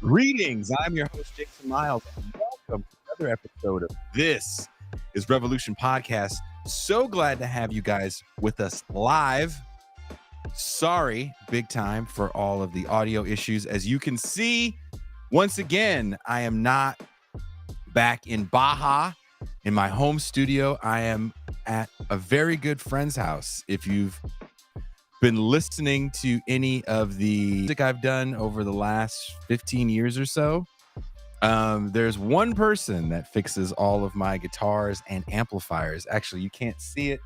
Greetings. I'm your host, Jason Miles, and welcome to another episode of This is Revolution Podcast. So glad to have you guys with us live. Sorry, big time, for all of the audio issues. As you can see, once again, I am not back in Baja in my home studio. I am at a very good friend's house. If you've been listening to any of the music I've done over the last 15 years or so, there's one person that fixes all of my guitars and amplifiers. Actually, you can't see it.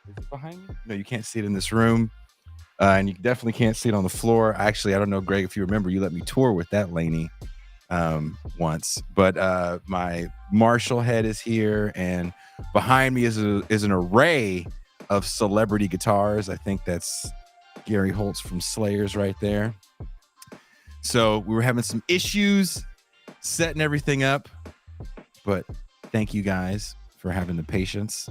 Is it behind me? No, you can't see it in this room. And you definitely can't see it on the floor. Actually, I don't know, Greg, if you remember, you let me tour with that Laney once. But my Marshall head is here, and behind me is an array of celebrity guitars. I think that's Gary Holtz from Slayers right there. So we were having some issues setting everything up, but thank you guys for having the patience.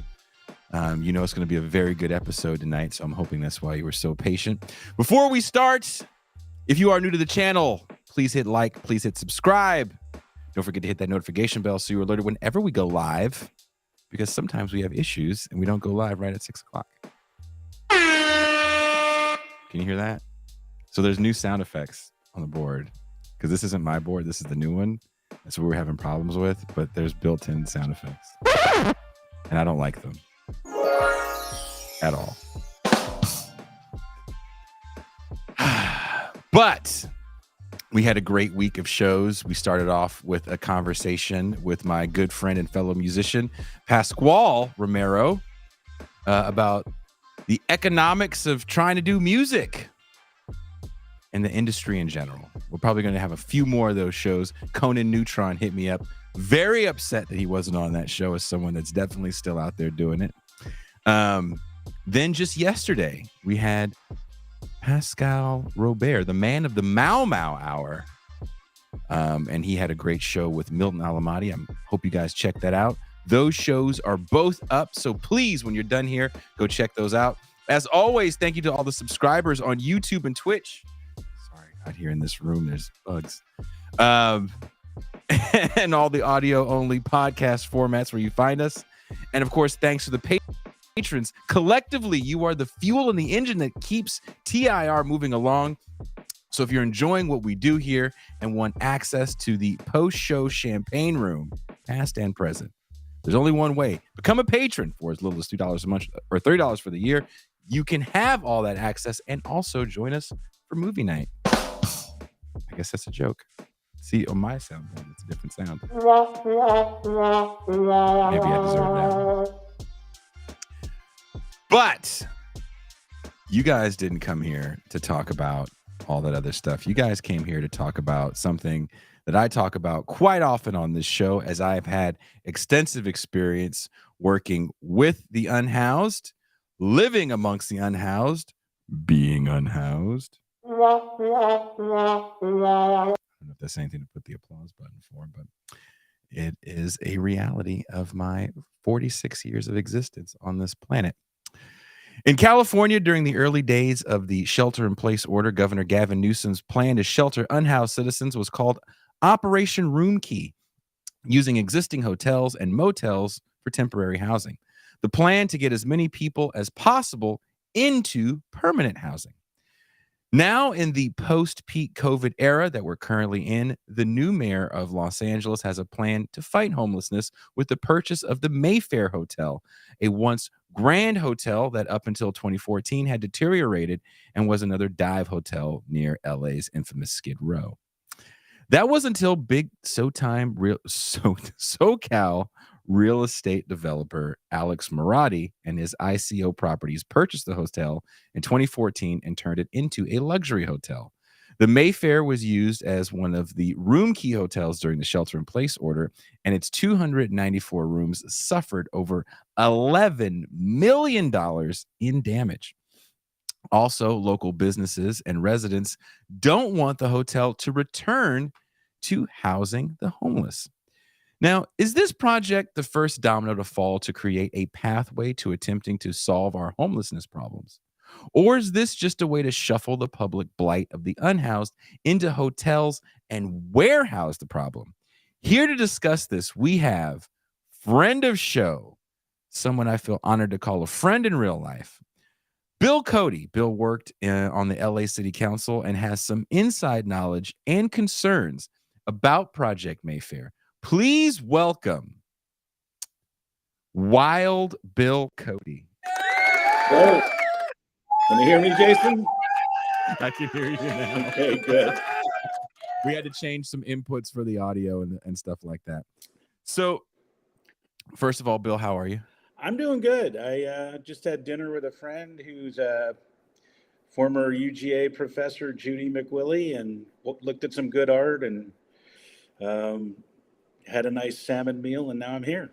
You know it's going to be a very good episode tonight, so I'm hoping that's why you were so patient. Before we start, if you are new to the channel, please hit like, please hit subscribe. Don't forget to hit that notification bell so you're alerted whenever we go live, because sometimes we have issues and we don't go live right at 6 o'clock. Can you hear that? So there's new sound effects on the board, because this isn't my board. This is the new one. That's what we're having problems with, but there's built-in sound effects. And I don't like them at all. But we had a great week of shows. We started off with a conversation with my good friend and fellow musician, Pasquale Romero, about the economics of trying to do music and the industry in general. We're probably going to have a few more of those shows. Conan Neutron hit me up, very upset that he wasn't on that show, as someone that's definitely still out there doing it. Then just yesterday, we had Pascal Robert, the man of the Mau Mau Hour. And he had a great show with Milton Alamati. I hope you guys check that out. Those shows are both up, so please, when you're done here, go check those out. As always, thank you to all the subscribers on YouTube and Twitch. Sorry, out here in this room, there's bugs. And all the audio-only podcast formats where you find us. And, of course, thanks to the patrons. Collectively, you are the fuel and the engine that keeps TIR moving along. So if you're enjoying what we do here and want access to the post-show champagne room, past and present, there's only one way. Become a patron for as little as $2 a month or $30 for the year. You can have all that access and also join us for movie night. I guess that's a joke. See, on my soundboard, it's a different sound. Maybe I deserve that. But you guys didn't come here to talk about all that other stuff. You guys came here to talk about something that I talk about quite often on this show, as I've had extensive experience working with the unhoused, living amongst the unhoused, being unhoused. I don't know if that's anything to put the applause button for, but it is a reality of my 46 years of existence on this planet. In California, during the early days of the shelter-in-place order, Governor Gavin Newsom's plan to shelter unhoused citizens was called Operation Room Key, using existing hotels and motels for temporary housing. The plan to get as many people as possible into permanent housing. Now, in the post-peak COVID era that we're currently in, the new mayor of Los Angeles has a plan to fight homelessness with the purchase of the Mayfair Hotel, a once grand hotel that up until 2014 had deteriorated and was another dive hotel near LA's infamous Skid Row. That was until big SoCal real estate developer Alex Murati and his ICO properties purchased the hotel in 2014 and turned it into a luxury hotel. The Mayfair was used as one of the room key hotels during the shelter-in-place order, and its 294 rooms suffered over $11 million in damage. Also, local businesses and residents don't want the hotel to return to housing the homeless. Now, is this project the first domino to fall to create a pathway to attempting to solve our homelessness problems? Or is this just a way to shuffle the public blight of the unhoused into hotels and warehouse the problem? Here to discuss this, we have friend of show, someone I feel honored to call a friend in real life, Bill Cody. Bill worked on the LA City Council and has some inside knowledge and concerns about Project Mayfair. Please welcome Wild Bill Cody. Hello. Can you hear me, Jason? I can hear you now. Okay, good. We had to change some inputs for the audio and stuff like that. So, first of all, Bill, how are you? I'm doing good. I just had dinner with a friend who's a former UGA professor, Judy McWillie, and looked at some good art and had a nice salmon meal, and now I'm here.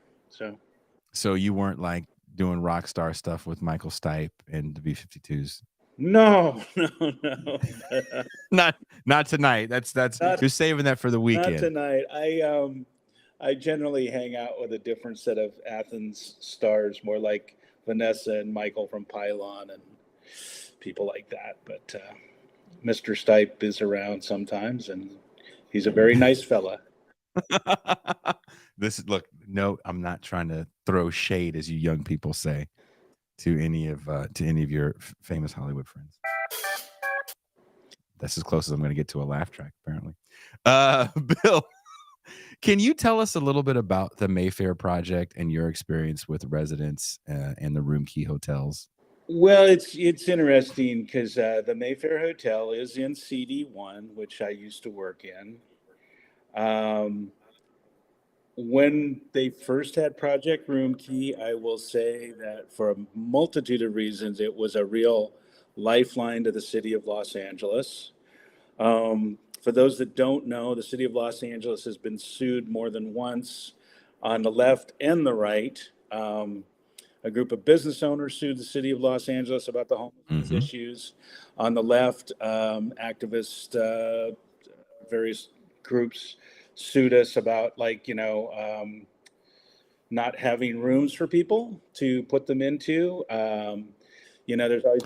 So you weren't like doing rock star stuff with Michael Stipe and the B-52s? No. Not tonight. That's you're saving that for the weekend. Not tonight. I generally hang out with a different set of Athens stars, more like Vanessa and Michael from Pylon and people like that. But Mr. Stipe is around sometimes, and he's a very nice fella. No, I'm not trying to throw shade, as you young people say, to any of your famous Hollywood friends. That's as close as I'm going to get to a laugh track, apparently. Bill, can you tell us a little bit about the Mayfair project and your experience with residents and the room key hotels? Well, it's interesting because the Mayfair Hotel is in CD1, which I used to work in. When they first had Project Room Key, I will say that for a multitude of reasons, it was a real lifeline to the city of Los Angeles. For those that don't know, the city of Los Angeles has been sued more than once on the left and the right. A group of business owners sued the city of Los Angeles about the homelessness issues. On the left, activists, various groups sued us about not having rooms for people to put them into. There's always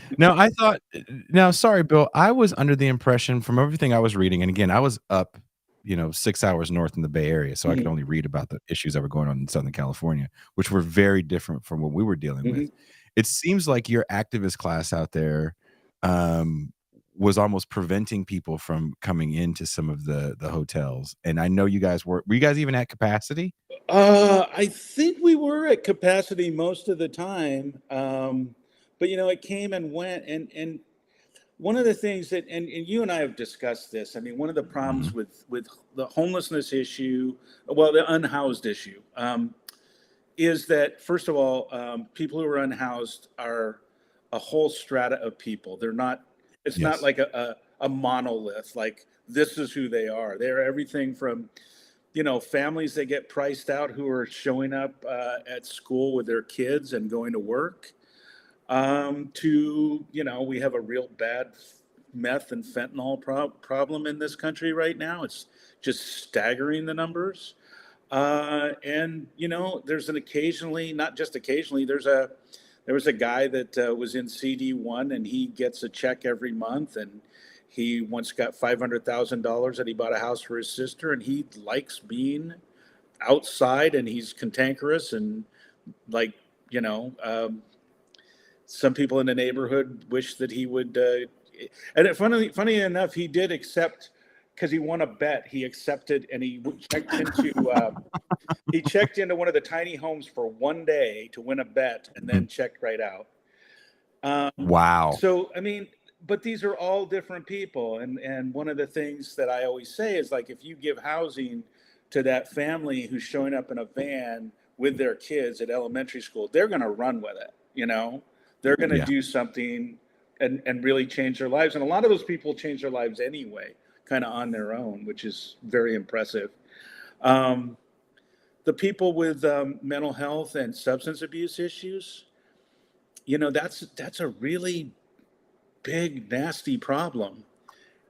sorry, Bill, I was under the impression from everything I was reading, and again, I was up 6 hours north in the Bay Area, so I could only read about the issues that were going on in Southern California, which were very different from what we were dealing with. It seems like your activist class out there was almost preventing people from coming into some of the hotels. And I know you guys were you guys even at capacity? I think we were at capacity most of the time. But it came and went. And one of the things that, and you and I have discussed this, I mean, one of the problems with the homelessness issue, well, the unhoused issue, is that, first of all, people who are unhoused are a whole strata of people. They're not, it's not like a monolith, like this is who they are. They're everything from, families that get priced out who are showing up at school with their kids and going to work, to, we have a real bad meth and fentanyl problem in this country right now. It's just staggering, the numbers. And, there's not just occasionally, there was a guy that was in CD1 and he gets a check every month, and he once got $500,000 that he bought a house for his sister, and he likes being outside, and he's cantankerous, and some people in the neighborhood wish that he would, and funny enough, he did accept, because he won a bet, he accepted, and he checked into one of the tiny homes for one day to win a bet, and then checked right out. Wow. So, I mean, but these are all different people. And one of the things that I always say is, like, if you give housing to that family who's showing up in a van with their kids at elementary school, they're going to run with it. They're going to do something and really change their lives. And a lot of those people change their lives anyway, kind of on their own, which is very impressive. The people with mental health and substance abuse issues, that's a really big, nasty problem.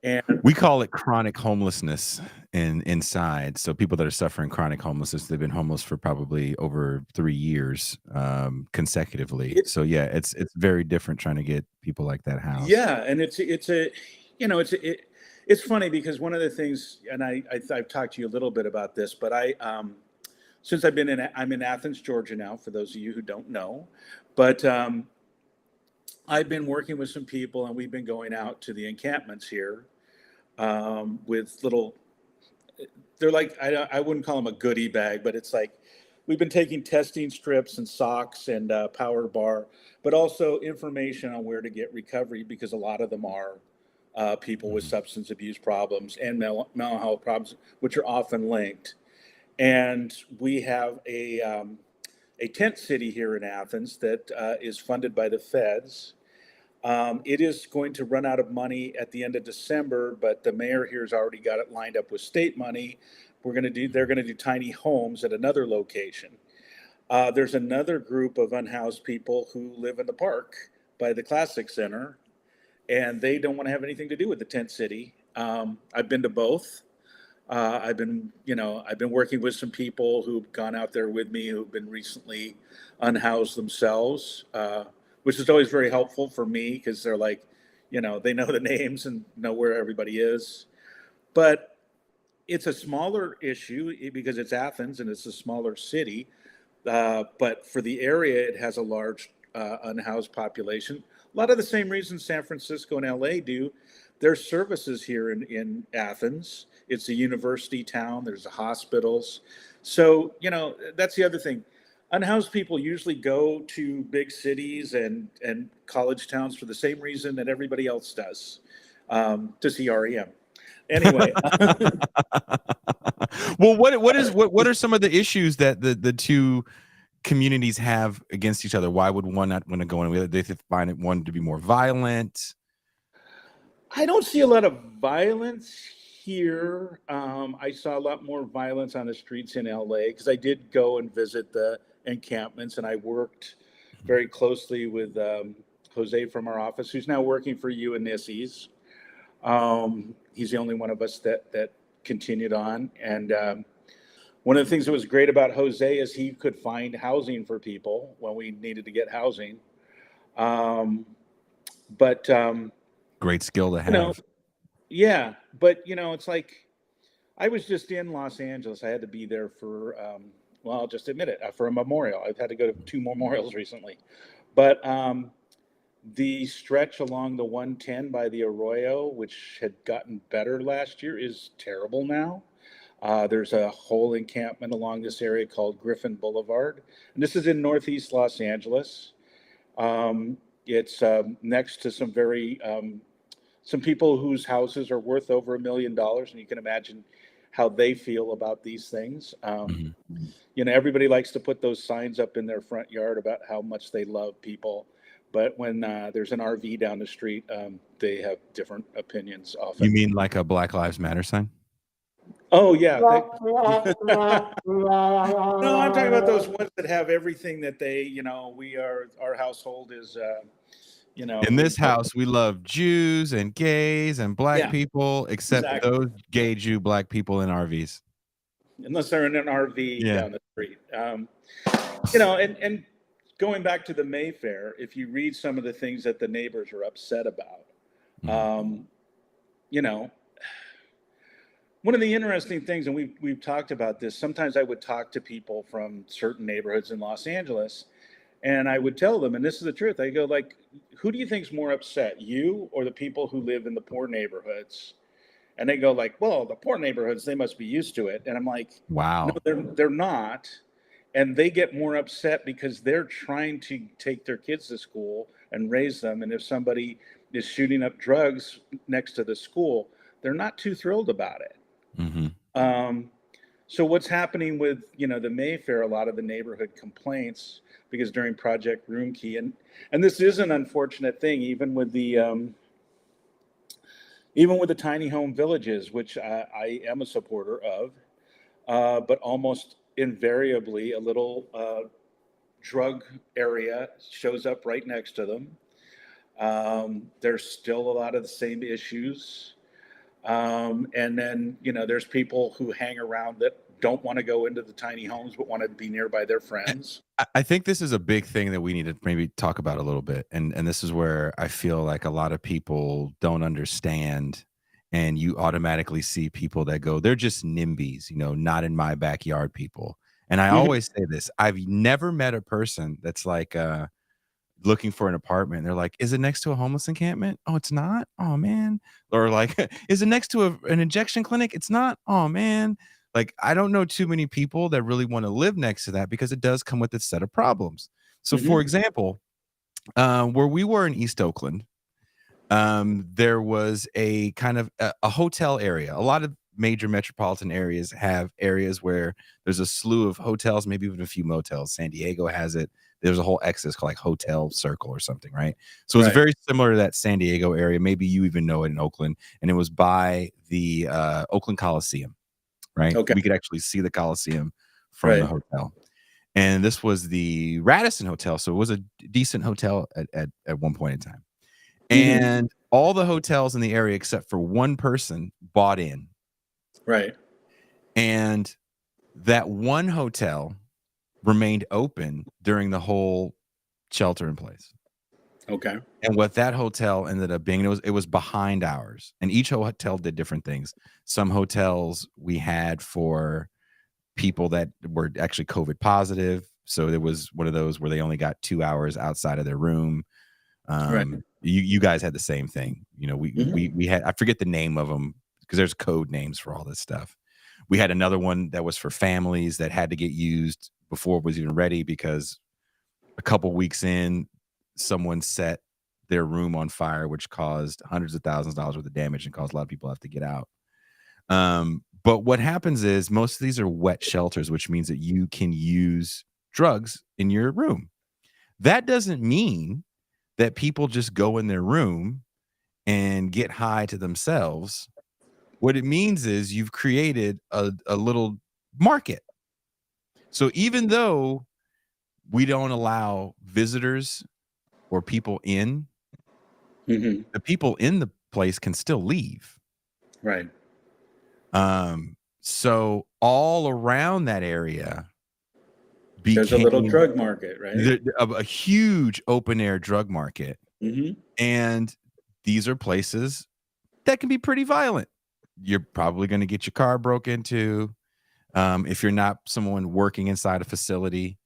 And We call it chronic homelessness inside. So people that are suffering chronic homelessness, they've been homeless for probably over 3 years, consecutively. it, So yeah, it's very different trying to get people like that housed. yeah, and it's a, it's funny because one of the things, and I've talked to you a little bit about this, but since I'm in Athens, Georgia now, for those of you who don't know, but I've been working with some people, and we've been going out to the encampments here with little. They're like, I wouldn't call them a goodie bag, but it's like we've been taking testing strips and socks and power bar, but also information on where to get recovery, because a lot of them are people with Mhm. substance abuse problems and mental health problems, which are often linked. And we have a tent city here in Athens that is funded by the feds. It is going to run out of money at the end of December, but the mayor here has already got it lined up with state money. They're going to do tiny homes at another location. There's another group of unhoused people who live in the park by the Classic Center, and they don't want to have anything to do with the tent city. I've been to both. I've been working with some people who've gone out there with me who've been recently unhoused themselves, which is always very helpful for me because they're like, they know the names and know where everybody is. But it's a smaller issue because it's Athens and it's a smaller city. But for the area, it has a large unhoused population. A lot of the same reasons San Francisco and LA do. There's services here in Athens. It's a university town. There's hospitals. So, that's the other thing. Unhoused people usually go to big cities and college towns for the same reason that everybody else does, to see REM. Anyway, Well, what are some of the issues that the two communities have against each other? Why would one not want to go in? They find it one to be more violent. I don't see a lot of violence here. I saw a lot more violence on the streets in LA because I did go and visit the encampments, and I worked Mhm. very closely with Jose from our office, who's now working for UNICEF. He's the only one of us that continued on, and one of the things that was great about Jose is he could find housing for people when we needed to get housing. Um, but Great skill to you know, have. yeah, but it's like I was just in Los Angeles. I had to be there for, well, I'll just admit it, for a memorial. I've had to go to two memorials recently. But the stretch along the 110 by the Arroyo, which had gotten better last year, is terrible now. There's a whole encampment along this area called Griffin Boulevard. And this is in Northeast Los Angeles. It's next to some people whose houses are worth over $1 million, and you can imagine how they feel about these things. Mhm. Everybody likes to put those signs up in their front yard about how much they love people, but when there's an RV down the street, they have different opinions You often. mean like a Black Lives Matter sign? Oh yeah, no, I'm talking about those ones that have everything that our household is, In we this house, we love Jews and gays and black yeah, people, except exactly. those gay Jew black people in RVs. Unless they're in an RV Yeah. down the street. And going back to the Mayfair, if you read some of the things that the neighbors are upset about, Mhm. um, you know, one of the interesting things, and we've talked about this. Sometimes I would talk to people from certain neighborhoods in Los Angeles, and I would tell them, and this is the truth. I go like, "Who do you think's more upset, you or the people who live in the poor neighborhoods?" And they go like, "Well, the poor neighborhoods, they must be used to it." And I'm like, "No, Wow. they're not." And they get more upset because they're trying to take their kids to school and raise them. And if somebody is shooting up drugs next to the school, they're not too thrilled about it. Mhm. Um, so what's happening with the Mayfair? A lot of the neighborhood complaints because during Project Roomkey, and this is an unfortunate thing, even with the tiny home villages, which I am a supporter of, but almost invariably a little drug area shows up right next to them. There's still a lot of the same issues. And then, there's people who hang around that don't want to go into the tiny homes, but want to be nearby their friends. I think this is a big thing that we need to maybe talk about a little bit, and this is where I feel like a lot of people don't understand, and you automatically see people that go, they're just NIMBYs, not in my backyard people. And I Mhm. always say this: I've never met a person that's like looking for an apartment. They're like, "Is it next to a homeless encampment? Oh, it's not. Oh man." Or like, "Is it next to an injection clinic? It's not. Oh man." Like, I don't know too many people that really want to live next to that because it does come with its set of problems. So, for Mhm. example, where we were in East Oakland, there was a kind of a hotel area. A lot of major metropolitan areas have areas where there's a slew of hotels, maybe even a few motels. San Diego has it. There's a whole axis called like Hotel Circle or something, right? So it's Right. very similar to that San Diego area. Maybe you even know it in Oakland, and it was by the Oakland Coliseum, right? Okay. We could actually see the Coliseum from the Right. hotel. And this was the Radisson Hotel, so it was a decent hotel at one point in time. Mhm. And all the hotels in the area except for one person bought in. Right. And that one hotel remained open during the whole shelter in place. Okay. And what that hotel ended up being, it was behind ours. And each hotel did different things. Some hotels we had for people that were actually COVID positive. So there was one of those where they only got 2 hours outside of their room. Right. You guys had the same thing. We Mhm. we we had, I forget the name of them because there's code names for all this stuff. We had another one that was for families that had to get used before it was even ready because a couple weeks in, someone set their room on fire, which caused hundreds of thousands of dollars worth of damage and caused a lot of people to have to get out. But what happens is most of these are wet shelters, which means that you can use drugs in your room. That doesn't mean that people just go in their room and get high to themselves. What it means is you've created a little market. So even though we don't allow visitors or people in, Mhm. the people in the place can still leave. Right. So all around that area There's a little became drug market, right? a huge open air drug market. Mhm. And these are places that can be pretty violent. You're probably going to get your car broke into. If you're not someone working inside a facility,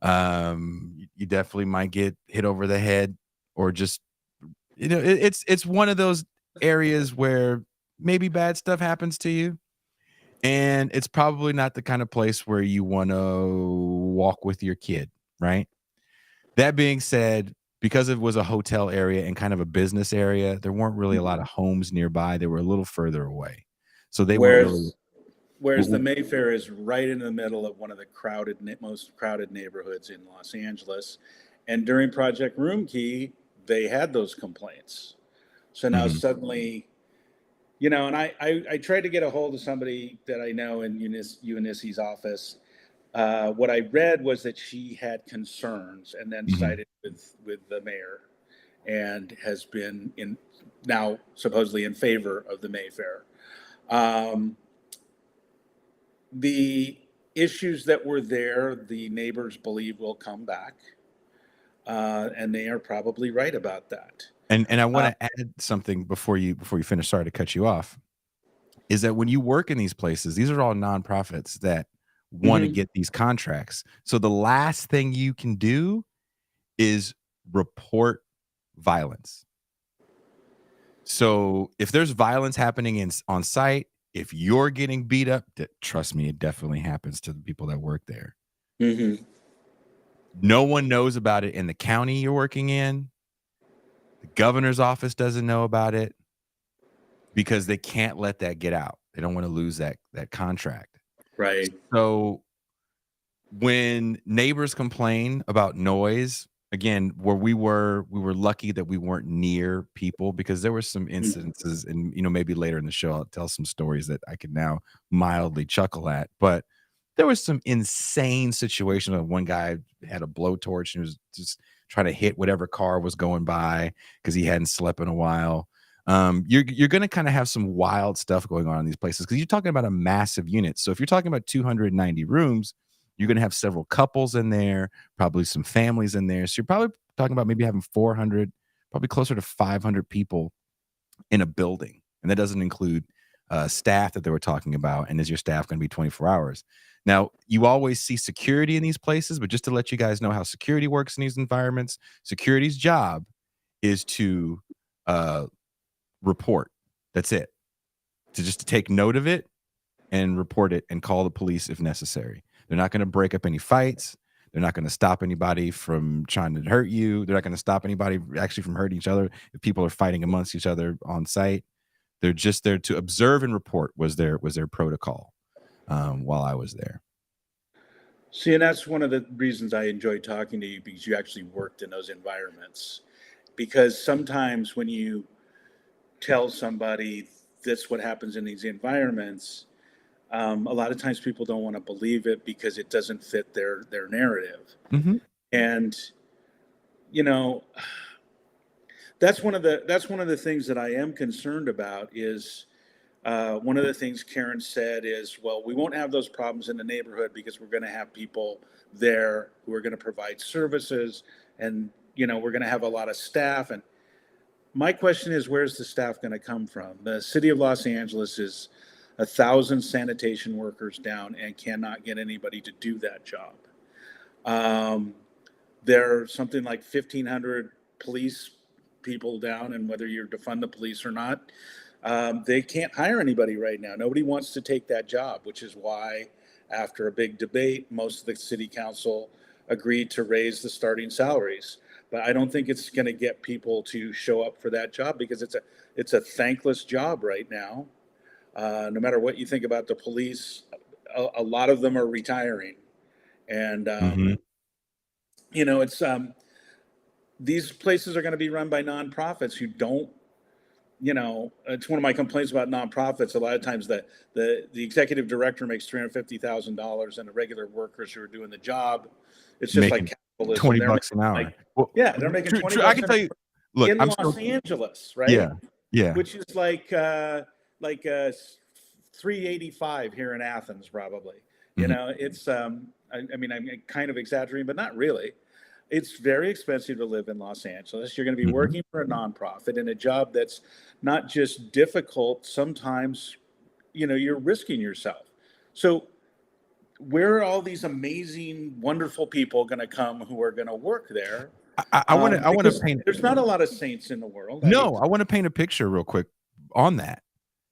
you definitely might get hit over the head or just, it's one of those areas where maybe bad stuff happens to you. And it's probably not the kind of place where you want to walk with your kid, right? That being said, because it was a hotel area and kind of a business area, there weren't really a lot Mhm. of homes nearby. They were a little further away. So they weren't really. Whereas whereas w- the w- Mayfair is right in the middle of one of the most crowded neighborhoods in Los Angeles, and during Project Roomkey, they had those complaints. So now Mhm, suddenly, and I tried to get a hold of somebody that I know in Eunice's office. What I read was that she had concerns and then mhm. sided with the mayor and has been in now supposedly in favor of the Mayfair. Um, the issues that were there, the neighbors believe will come back, and they are probably right about that. And I want Uh, to add something before you finish. Sorry to cut you off. Is that when you work in these places, these are all nonprofits that want to mhm. get these contracts. So the last thing you can do is report violence. So if there's violence happening on site, if you're getting beat up, trust me, it definitely happens to the people that work there. Mhm. No one knows about it in the county you're working in. The governor's office doesn't know about it because they can't let that get out. They don't want to lose that contract. Right. So when neighbors complain about noise, again, where we were lucky that we weren't near people because there were some Mhm. incidences and, maybe later in the show, I'll tell some stories that I can now mildly chuckle at, but there was some insane situation where one guy had a blowtorch and was just trying to hit whatever car was going by because he hadn't slept in a while. you're going to kind of have some wild stuff going on in these places because you're talking about a massive unit. So if you're talking about 290 rooms, you're going to have several couples in there, probably some families in there. So you're probably talking about maybe having 400, probably closer to 500 people in a building, and that doesn't include staff that they were talking about. And is your staff going to be 24 hours? Now, you always see security in these places, but just to let you guys know how security works in these environments, security's job is to report. That's it. To take note of it and report it and call the police if necessary. They're not going to break up any fights. They're not going to stop anybody from trying to hurt you. They're not going to stop anybody actually from hurting each other if people are fighting amongst each other on site. They're just there to observe and report was their protocol while I was there. See, and that's one of the reasons I enjoy talking to you, because you actually worked in those environments. Because sometimes when you tell somebody that's what happens in these environments, a lot of times people don't want to believe it because it doesn't fit their narrative. Mm-hmm. And you know, that's one of the things that I am concerned about. Is one of the things Karen said is, well, we won't have those problems in the neighborhood because we're going to have people there who are going to provide services, and we're going to have a lot of staff. And my question is, where's the staff going to come from? The city of Los Angeles is 1,000 sanitation workers down and cannot get anybody to do that job. There are something like 1,500 police people down, and whether you're defund the police or not, they can't hire anybody right now. Nobody wants to take that job, which is why, after a big debate, most of the city council agreed to raise the starting salaries. But I don't think it's going to get people to show up for that job because it's a thankless job right now. No matter what you think about the police, a lot of them are retiring, and Mm-hmm. it's these places are going to be run by nonprofits who don't. It's one of my complaints about nonprofits. A lot of times the executive director makes $350,000, and the regular workers who are doing the job, it's just Making like capitalism. $20 an hour. Well, Yeah, they're making 20 I bucks can tell you. Look, in I'm Los still. Angeles, right? Yeah, yeah. Which is like 385 here in Athens, probably. Mm-hmm. It's I mean, I'm kind of exaggerating, but not really. It's very expensive to live in Los Angeles. You're going to be Mm-hmm. working for a nonprofit in a job that's not just difficult. Sometimes, you're risking yourself. So where are all these amazing, wonderful people going to come who are going to work there? I want to Because paint. there's not a lot of saints in the world. I want to paint a picture real quick on that.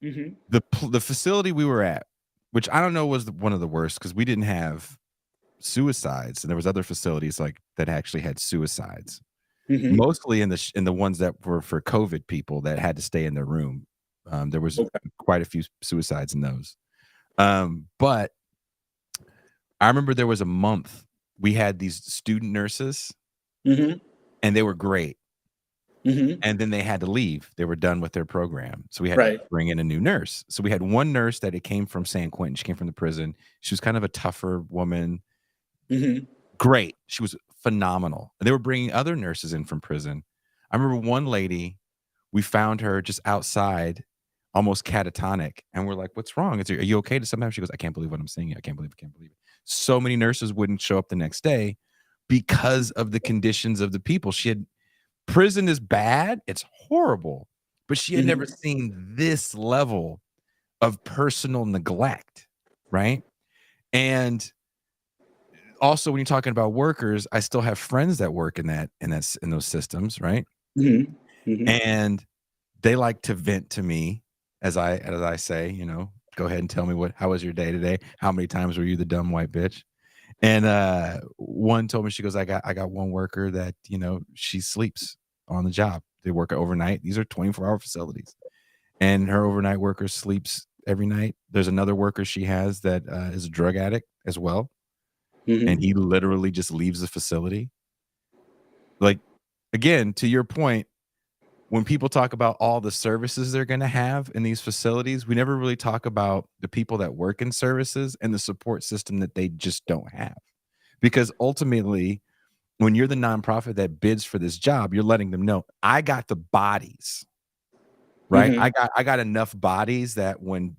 Mm-hmm. The facility we were at, which I don't know was one of the worst because we didn't have suicides, and there was other facilities like that actually had suicides. Mm-hmm. Mostly in the ones that were for COVID people that had to stay in their room. There was quite a few suicides in those. But I remember there was a month we had these student nurses, Mm-hmm. and they were great. Mm-hmm. And then they had to leave. They were done with their program. So we had Right. to bring in a new nurse. So we had one nurse that it came from San Quentin. She came from the prison. She was kind of a tougher woman. Mm-hmm. Great. She was phenomenal. And they were bringing other nurses in from prison. I remember one lady, we found her just outside, almost catatonic. And we're like, what's wrong? Are you okay? Sometimes she goes, I can't believe what I'm seeing. I can't believe it. So many nurses wouldn't show up the next day because of the conditions of the people. Prison is bad. It's horrible. But she had Mm-hmm. never seen this level of personal neglect, right? And also, when you're talking about workers, I still have friends that work in those systems, right? Mm-hmm. Mm-hmm. And they like to vent to me as I say, go ahead and tell me how was your day today? How many times were you the dumb white bitch? And one told me, she goes, I got one worker that, she sleeps on the job. They work overnight. These are 24-hour facilities. And her overnight worker sleeps every night. There's another worker she has that is a drug addict as well. Mm-hmm. And he literally just leaves the facility. Like, again, to your point, when people talk about all the services they're going to have in these facilities, we never really talk about the people that work in services and the support system that they just don't have. Because ultimately, when you're the nonprofit that bids for this job, you're letting them know, I got the bodies. right? Hmm. I got enough bodies that when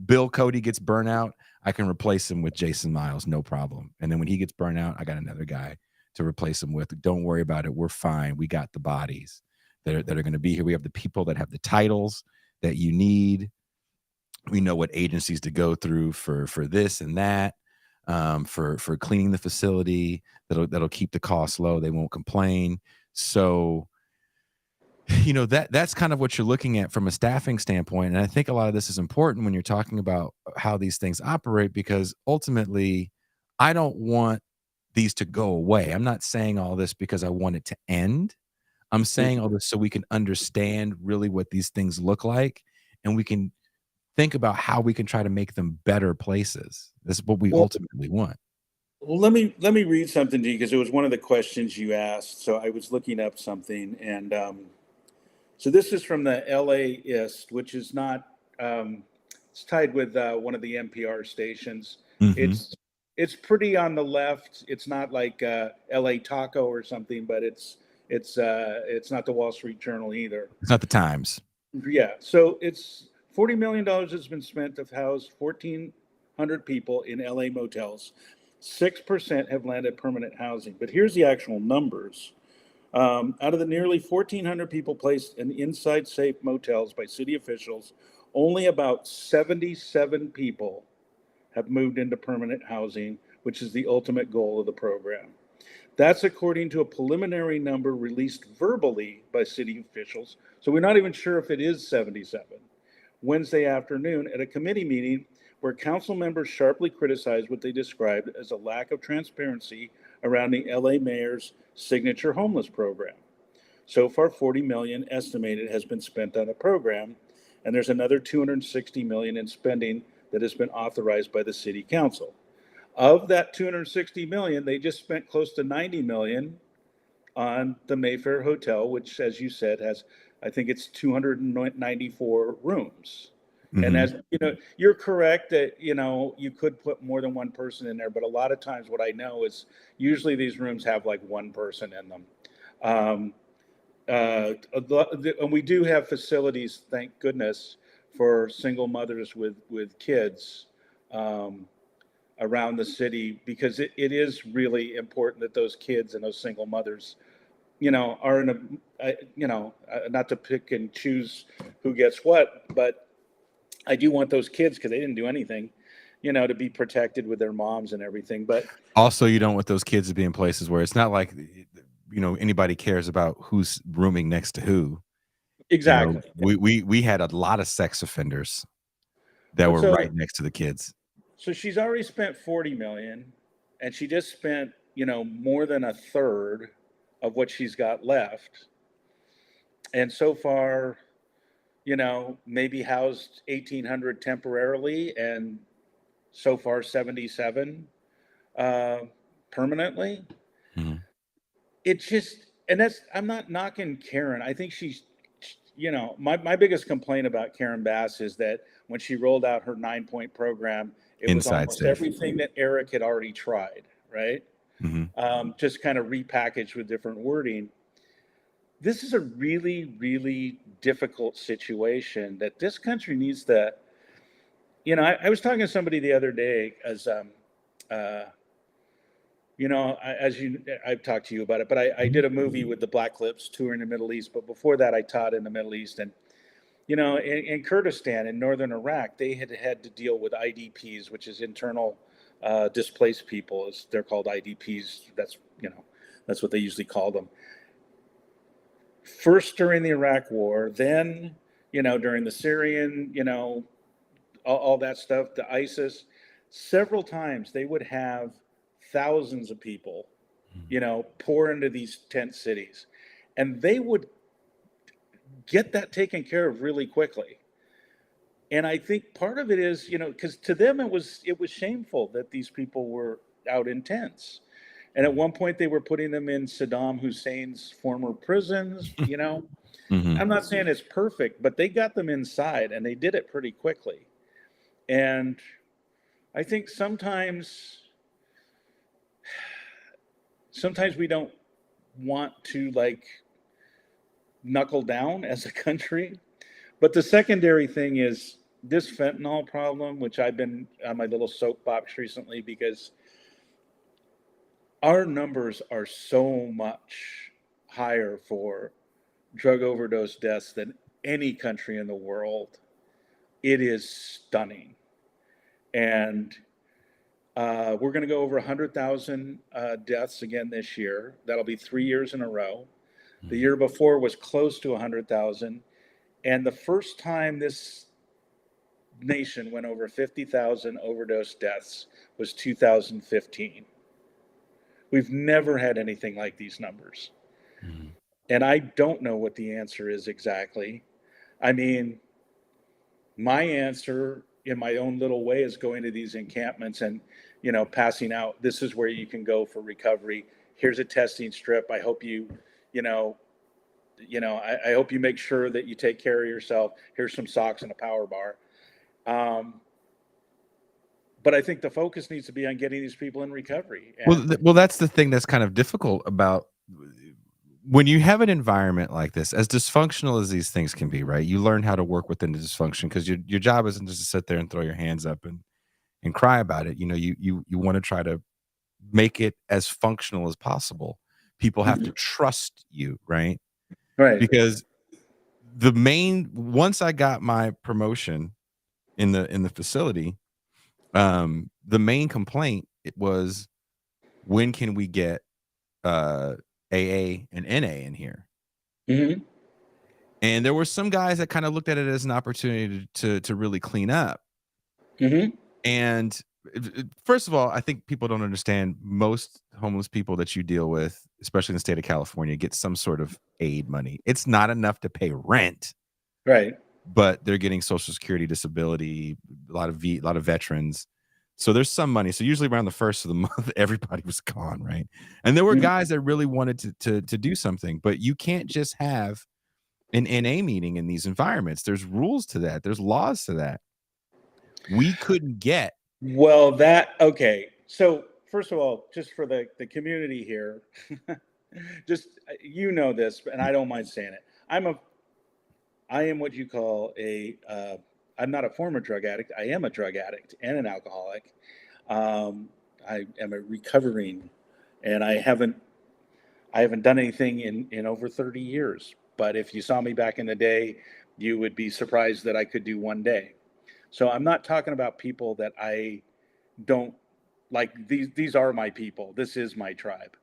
Bill Cody gets burnt out, I can replace him with Jason Miles, no problem. And then when he gets burnt out, I got another guy to replace him with. Don't worry about it. We're fine. We got the bodies that are going to be here. We have the people that have the titles that you need. We know what agencies to go through for this and that, for cleaning the facility. That'll keep the costs low. They won't complain. So that's kind of what you're looking at from a staffing standpoint. And I think a lot of this is important when you're talking about how these things operate, because ultimately I don't want these to go away. I'm not saying all this because I want it to end. I'm saying all this so we can understand really what these things look like, and we can think about how we can try to make them better places. This is what we Well, ultimately want. let me read something to you because it was one of the questions you asked. So I was looking up something, and so this is from the LAist, which is not. It's tied with one of the NPR stations. Mhm. It's pretty on the left. It's not like LA Taco or something, but it's not the Wall Street Journal either. It's not the times. Yeah, so it's $40 million has been spent to house 1,400 people in LA motels. 6% have landed permanent housing. But here's the actual numbers. Out of the nearly 1,400 people placed in inside safe motels by city officials, only about 77 people have moved into permanent housing, which is the ultimate goal of the program. That's according to a preliminary number released verbally by city officials. So we're not even sure if it is 77. Wednesday afternoon at a committee meeting where council members sharply criticized what they described as a lack of transparency around the LA mayor's signature homeless program. So far, 40 million estimated has been spent on a program, and there's another 260 million in spending that has been authorized by the city council. Of that 260 million, they just spent close to 90 million on the Mayfair Hotel, which, as you said, has, I think it's 294 rooms. And Mhm. as you know, you're correct that you could put more than one person in there, but a lot of times what I know is usually these rooms have like one person in them. Um, and we do have facilities, thank goodness, for single mothers with kids. Around the city, because it is really important that those kids and those single mothers are in not to pick and choose who gets what, but I do want those kids, because they didn't do anything, to be protected with their moms and everything. But Also, you don't want those kids to be in places where it's not like, anybody cares about who's rooming next to who. exactly. We had a lot of sex offenders that But were right next to the kids. so she's already spent 40 million, and she just spent more than a third of what she's got left, and so far maybe housed 1,800 temporarily, and so far 77 uh, permanently. Mhm. It just, and that's, I'm not knocking Karen. I think she's, my biggest complaint about Karen Bass is that when she rolled out her 9-point program, it was Inside almost safe. everything that Eric had already tried, right? Mhm. Just kind of repackaged with different wording. This is a really, really difficult situation that this country needs to. I was talking to somebody the other day as, uh, as I've talked to you about it, but I Mhm. did a movie with the Black Clips touring the Middle East. But before that, I taught in the Middle East, and in Kurdistan, in northern Iraq, they had to deal with IDPs, which is internal displaced people, as they're called IDPs. That's what they usually call them. First during the Iraq War, then during the Syrian, all that stuff, the ISIS. Several times they would have thousands of people, Mhm. pour into these tent cities, and they would get that taken care of really quickly. And I think part of it is, because to them it was shameful that these people were out in tents. And at one point they were putting them in Saddam Hussein's former prisons. Mhm. I'm not saying it's perfect, but they got them inside and they did it pretty quickly. And I think sometimes we don't want to, like, knuckle down as a country. But the secondary thing is this fentanyl problem, which I've been on my little soapbox recently because our numbers are so much higher for drug overdose deaths than any country in the world. It is stunning. And we're going to go over 100,000 deaths again this year. That'll be 3 years in a row. The year before was close to 100,000. And the first time this nation went over 50,000 overdose deaths was 2015. We've never had anything like these numbers. Mm-hmm. And I don't know what the answer is exactly. I mean, my answer in my own little way is going to these encampments and, passing out, this is where you can go for recovery. Here's a testing strip. I hope I hope you make sure that you take care of yourself. Here's some socks and a power bar. But I think the focus needs to be on getting these people in recovery. And Well, that's the thing that's kind of difficult about when you have an environment like this, as dysfunctional as these things can be, right? You learn how to work within the dysfunction because your job isn't just to sit there and throw your hands up and cry about it. You want to try to make it as functional as possible. People have to trust you, right? right. Because once I got my promotion in the facility, the main complaint it was, when can we get AA and NA in here? Mm-hmm. And there were some guys that kind of looked at it as an opportunity to really clean up. Mm-hmm. And first of all, I think people don't understand most homeless people that you deal with, especially in the state of California, get some sort of aid money. It's not enough to pay rent, Right. but they're getting Social Security, disability, a lot of veterans. So there's some money. So usually around the first of the month, everybody was gone, right? And there were guys that really wanted to do something, but you can't just have an NA meeting in these environments. There's rules to that. There's laws to that. We couldn't get. Well, okay. So first of all, just for the community here, just this, and I don't mind saying it. I am what you call I'm not a former drug addict. I am a drug addict and an alcoholic. I am a recovering, and I haven't done anything in over 30 years. But if you saw me back in the day, you would be surprised that I could do one day. So I'm not talking about people that I don't like. These are my people. This is my tribe.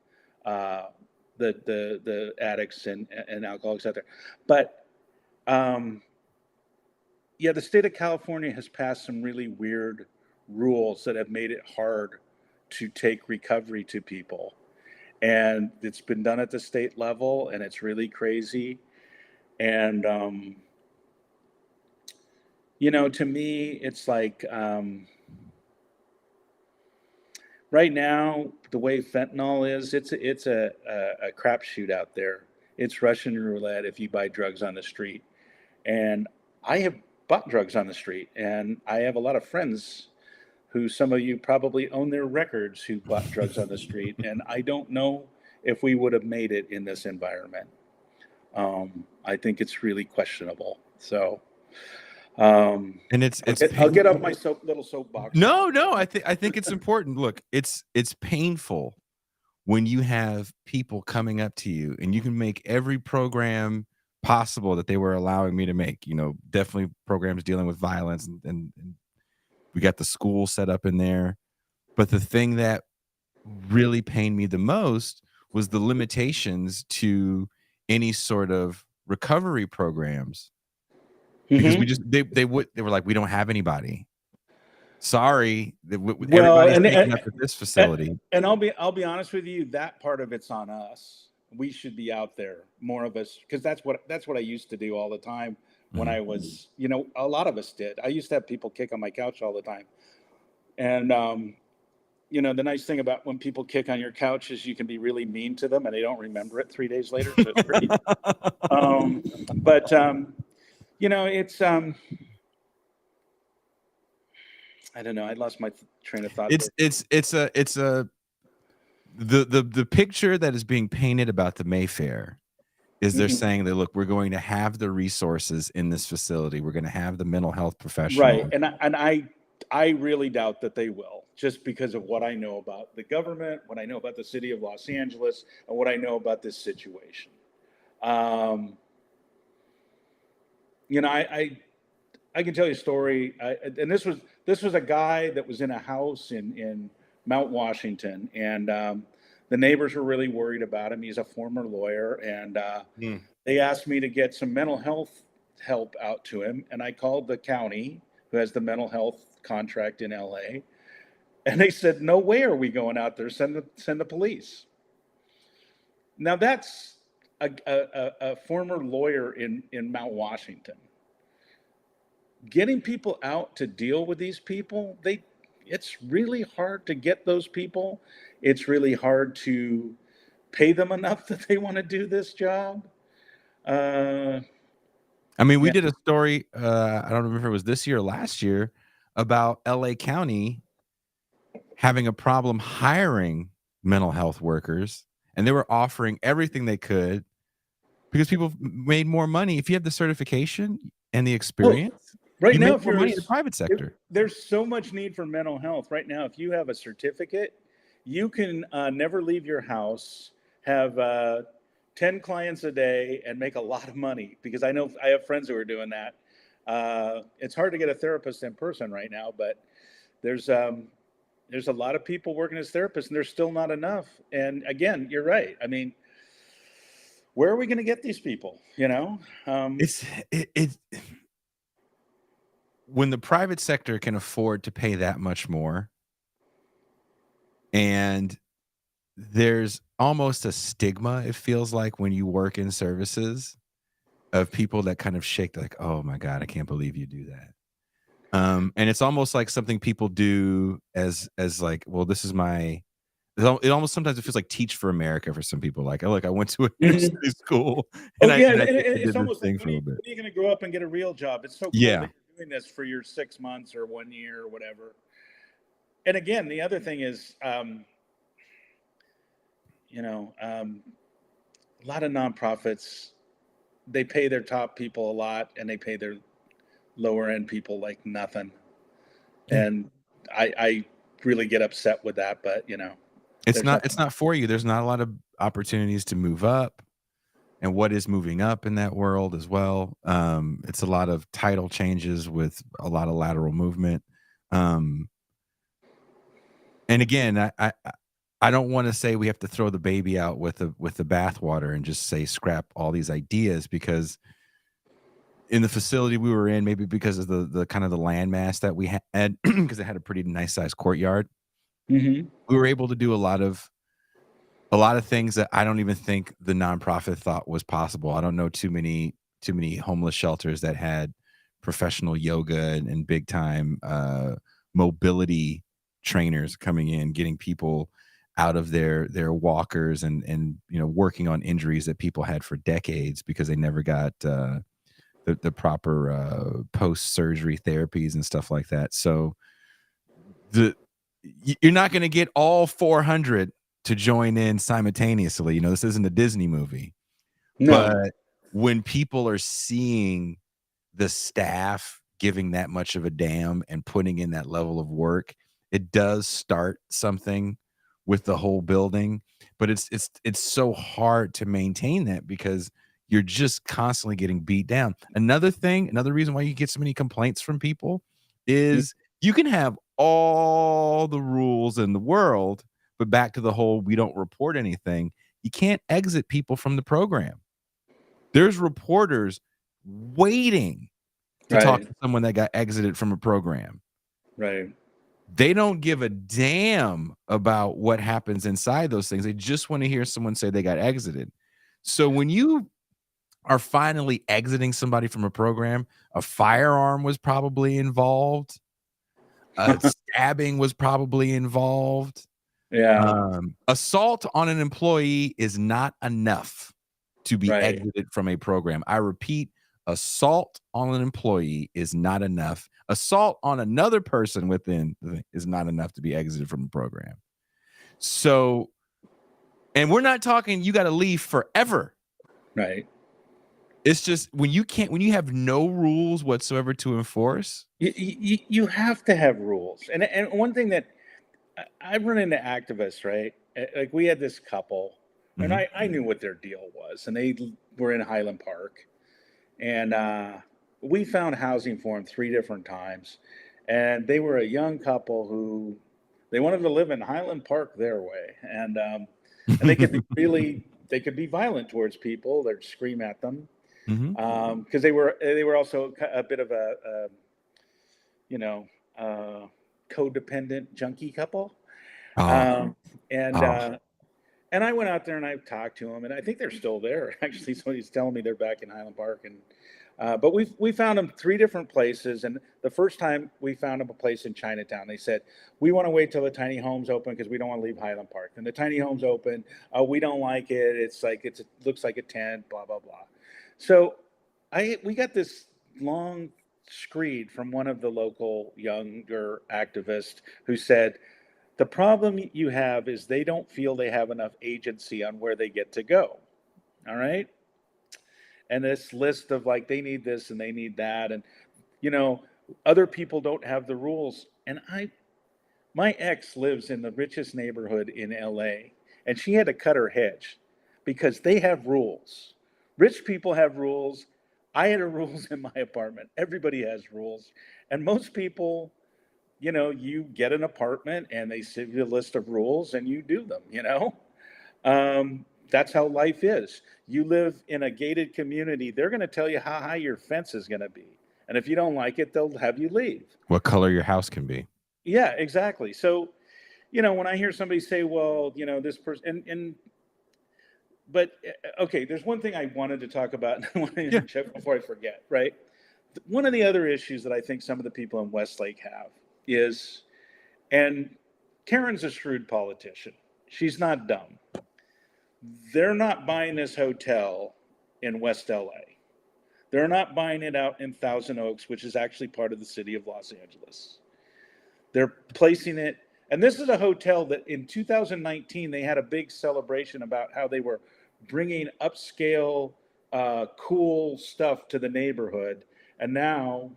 The addicts and alcoholics out there. But the state of California has passed some really weird rules that have made it hard to take recovery to people. And it's been done at the state level, and it's really crazy. And, to me, it's like right now, the way fentanyl is, it's a crapshoot out there. It's Russian roulette if you buy drugs on the street. And I have bought drugs on the street, and I have a lot of friends who some of you probably own their records who bought drugs on the street. And I don't know if we would have made it in this environment. I think it's really questionable. So, And it's I'll get off my little soapbox. No, I think it's important. Look, it's painful when you have people coming up to you and you can make every program possible that they were allowing me to make, definitely programs dealing with violence and we got the school set up in there. But the thing that really pained me the most was the limitations to any sort of recovery programs. Because they were like, we don't have anybody. Sorry, everybody's taken up at this facility. And I'll be honest with you, that part of it's on us. We should be out there, more of us, because that's what I used to do all the time when I was, a lot of us did. I used to have people kick on my couch all the time. And the nice thing about when people kick on your couch is you can be really mean to them and they don't remember it 3 days later. So it's great. It's I don't know. I lost my train of thought. The picture that is being painted about the Mayfair is they're Mhm. saying that, look, we're going to have the resources in this facility. We're going to have the mental health Right, professionals. and I really doubt that they will, just because of what I know about the government, what I know about the city of Los Angeles, and what I know about this situation. Um, I can tell you a story, and this was a guy that was in a house in Mount Washington, and the neighbors were really worried about him. He's a former lawyer, and Mm. they asked me to get some mental health help out to him, and I called the county who has the mental health contract in LA, and they said, "No way are we going out there. Send the police." Now that's a former lawyer in Mount Washington. Getting people out to deal with these people, it's really hard to get those people. It's really hard to pay them enough that they want to do this job. Uh, I mean, we yeah. did a story, I don't remember if it was this year or last year, about LA County having a problem hiring mental health workers, and they were offering everything they could because people made more money. If you have the certification and the Oh, experience, right you now, make if more money in the private sector. there's so much need for mental health right now. If you have a certificate, you can never leave your house, have 10 clients a day, and make a lot of money. Because I know I have friends who are doing that. It's hard to get a therapist in person right now, but there's um, there's a lot of people working as therapists, and there's still not enough. And again, you're right. I mean, where are we going to get these people? It's it when the private sector can afford to pay that much more, and there's almost a stigma, it feels like, when you work in services, of people that kind of shake like, "Oh my god, I can't believe you do that." And it's almost like something people do as like, well, this is my it almost sometimes it feels like Teach for America for some people. Like, "Oh, look, I went to a inner Mhm. city school Oh yeah, and and I it's did this almost like thing for a little bit." when are you going to grow up and get a real job? It's so cool Yeah. that you're doing this for your 6 months or 1 year or whatever. And again, the other thing is, you know, um, a lot of nonprofits, they pay their top people a lot, and they pay their lower end people like nothing. Yeah. And I really get upset with that, but It's there's not nothing. for you. There's not a lot of opportunities to move up, and what is moving up in that world as well. It's a lot of title changes with a lot of lateral movement. Um, and again, I don't wanna say we have to throw the baby out with the bathwater and just say scrap all these ideas, because in the facility we were in, maybe because of the kind of the landmass that we had, because it had a pretty nice sized courtyard, Hmm. we were able to do a lot of things that I don't even think the nonprofit thought was possible. I don't know too many homeless shelters that had professional yoga and big time mobility trainers coming in, getting people out of their walkers and working on injuries that people had for decades because they never got the proper post surgery therapies and stuff like that. So the you're not going to get all 400 to join in simultaneously. This isn't a Disney movie, No. but when people are seeing the staff giving that much of a damn and putting in that level of work, it does start something with the whole building. But it's so hard to maintain that because you're just constantly getting beat down. Another reason why you get so many complaints from people is you can have all the rules in the world, but back to the whole we don't report anything, you can't exit people from the program. There's reporters waiting to talk Right. to someone that got exited from a program. Right. They don't give a damn about what happens inside those things. They just want to hear someone say they got exited. So when you are finally exiting somebody from a program, a firearm was probably involved, stabbing was probably involved. Yeah. Assault on an employee is not enough to be Right. exited from a program. I repeat, assault on an employee is not enough. Assault on another person within is not enough to be exited from the program. So, and we're not talking you got to leave forever. Right. It's just when you have no rules whatsoever to enforce. You have to have rules. And one thing that I've run into activists, right? Like we had this couple, and Mhm. I knew what their deal was, and they were in Highland Park, and we found housing for them 3 different times, and they were a young couple who they wanted to live in Highland Park their way, and they could be they could be violent towards people. They'd scream at them Mhm. because they were also a bit of a you know uh, codependent junkie couple. Oh, Um, and oh. uh, and I went out there and I talked to them, and I think they're still there. Actually, somebody's telling me they're back in Highland Park, and but we found them 3 different places. And the first time we found them a place in Chinatown, they said we want to wait till the tiny homes open because we don't want to leave Highland Park. And the tiny homes open, we don't like it. It's like it looks like a tent, blah blah blah. So we got this long screed from one of the local younger activists who said the problem you have is they don't feel they have enough agency on where they get to go. All right. And this list of like, they need this and they need that. And, you know, other people don't have the rules. And my ex lives in the richest neighborhood in LA, and she had to cut her hedge because they have rules. Rich people have rules. I had rules in my apartment. Everybody has rules. And most people, you get an apartment and they send you a list of rules and you do them. That's how life is. You live in a gated community, they're going to tell you how high your fence is going to be. And if you don't like it, they'll have you leave. What color your house can be. Yeah, exactly. So, when I hear somebody say, well, this person, but okay, there's one thing I wanted to talk about, and I want to Yeah. interject before I forget, right? One of the other issues that I think some of the people in Westlake have is, and Karen's a shrewd politician. She's not dumb. They're not buying this hotel in West LA. They're not buying it out in Thousand Oaks, which is actually part of the city of Los Angeles. They're placing it, and this is a hotel that in 2019 they had a big celebration about how they were bringing upscale, cool stuff to the neighborhood, and now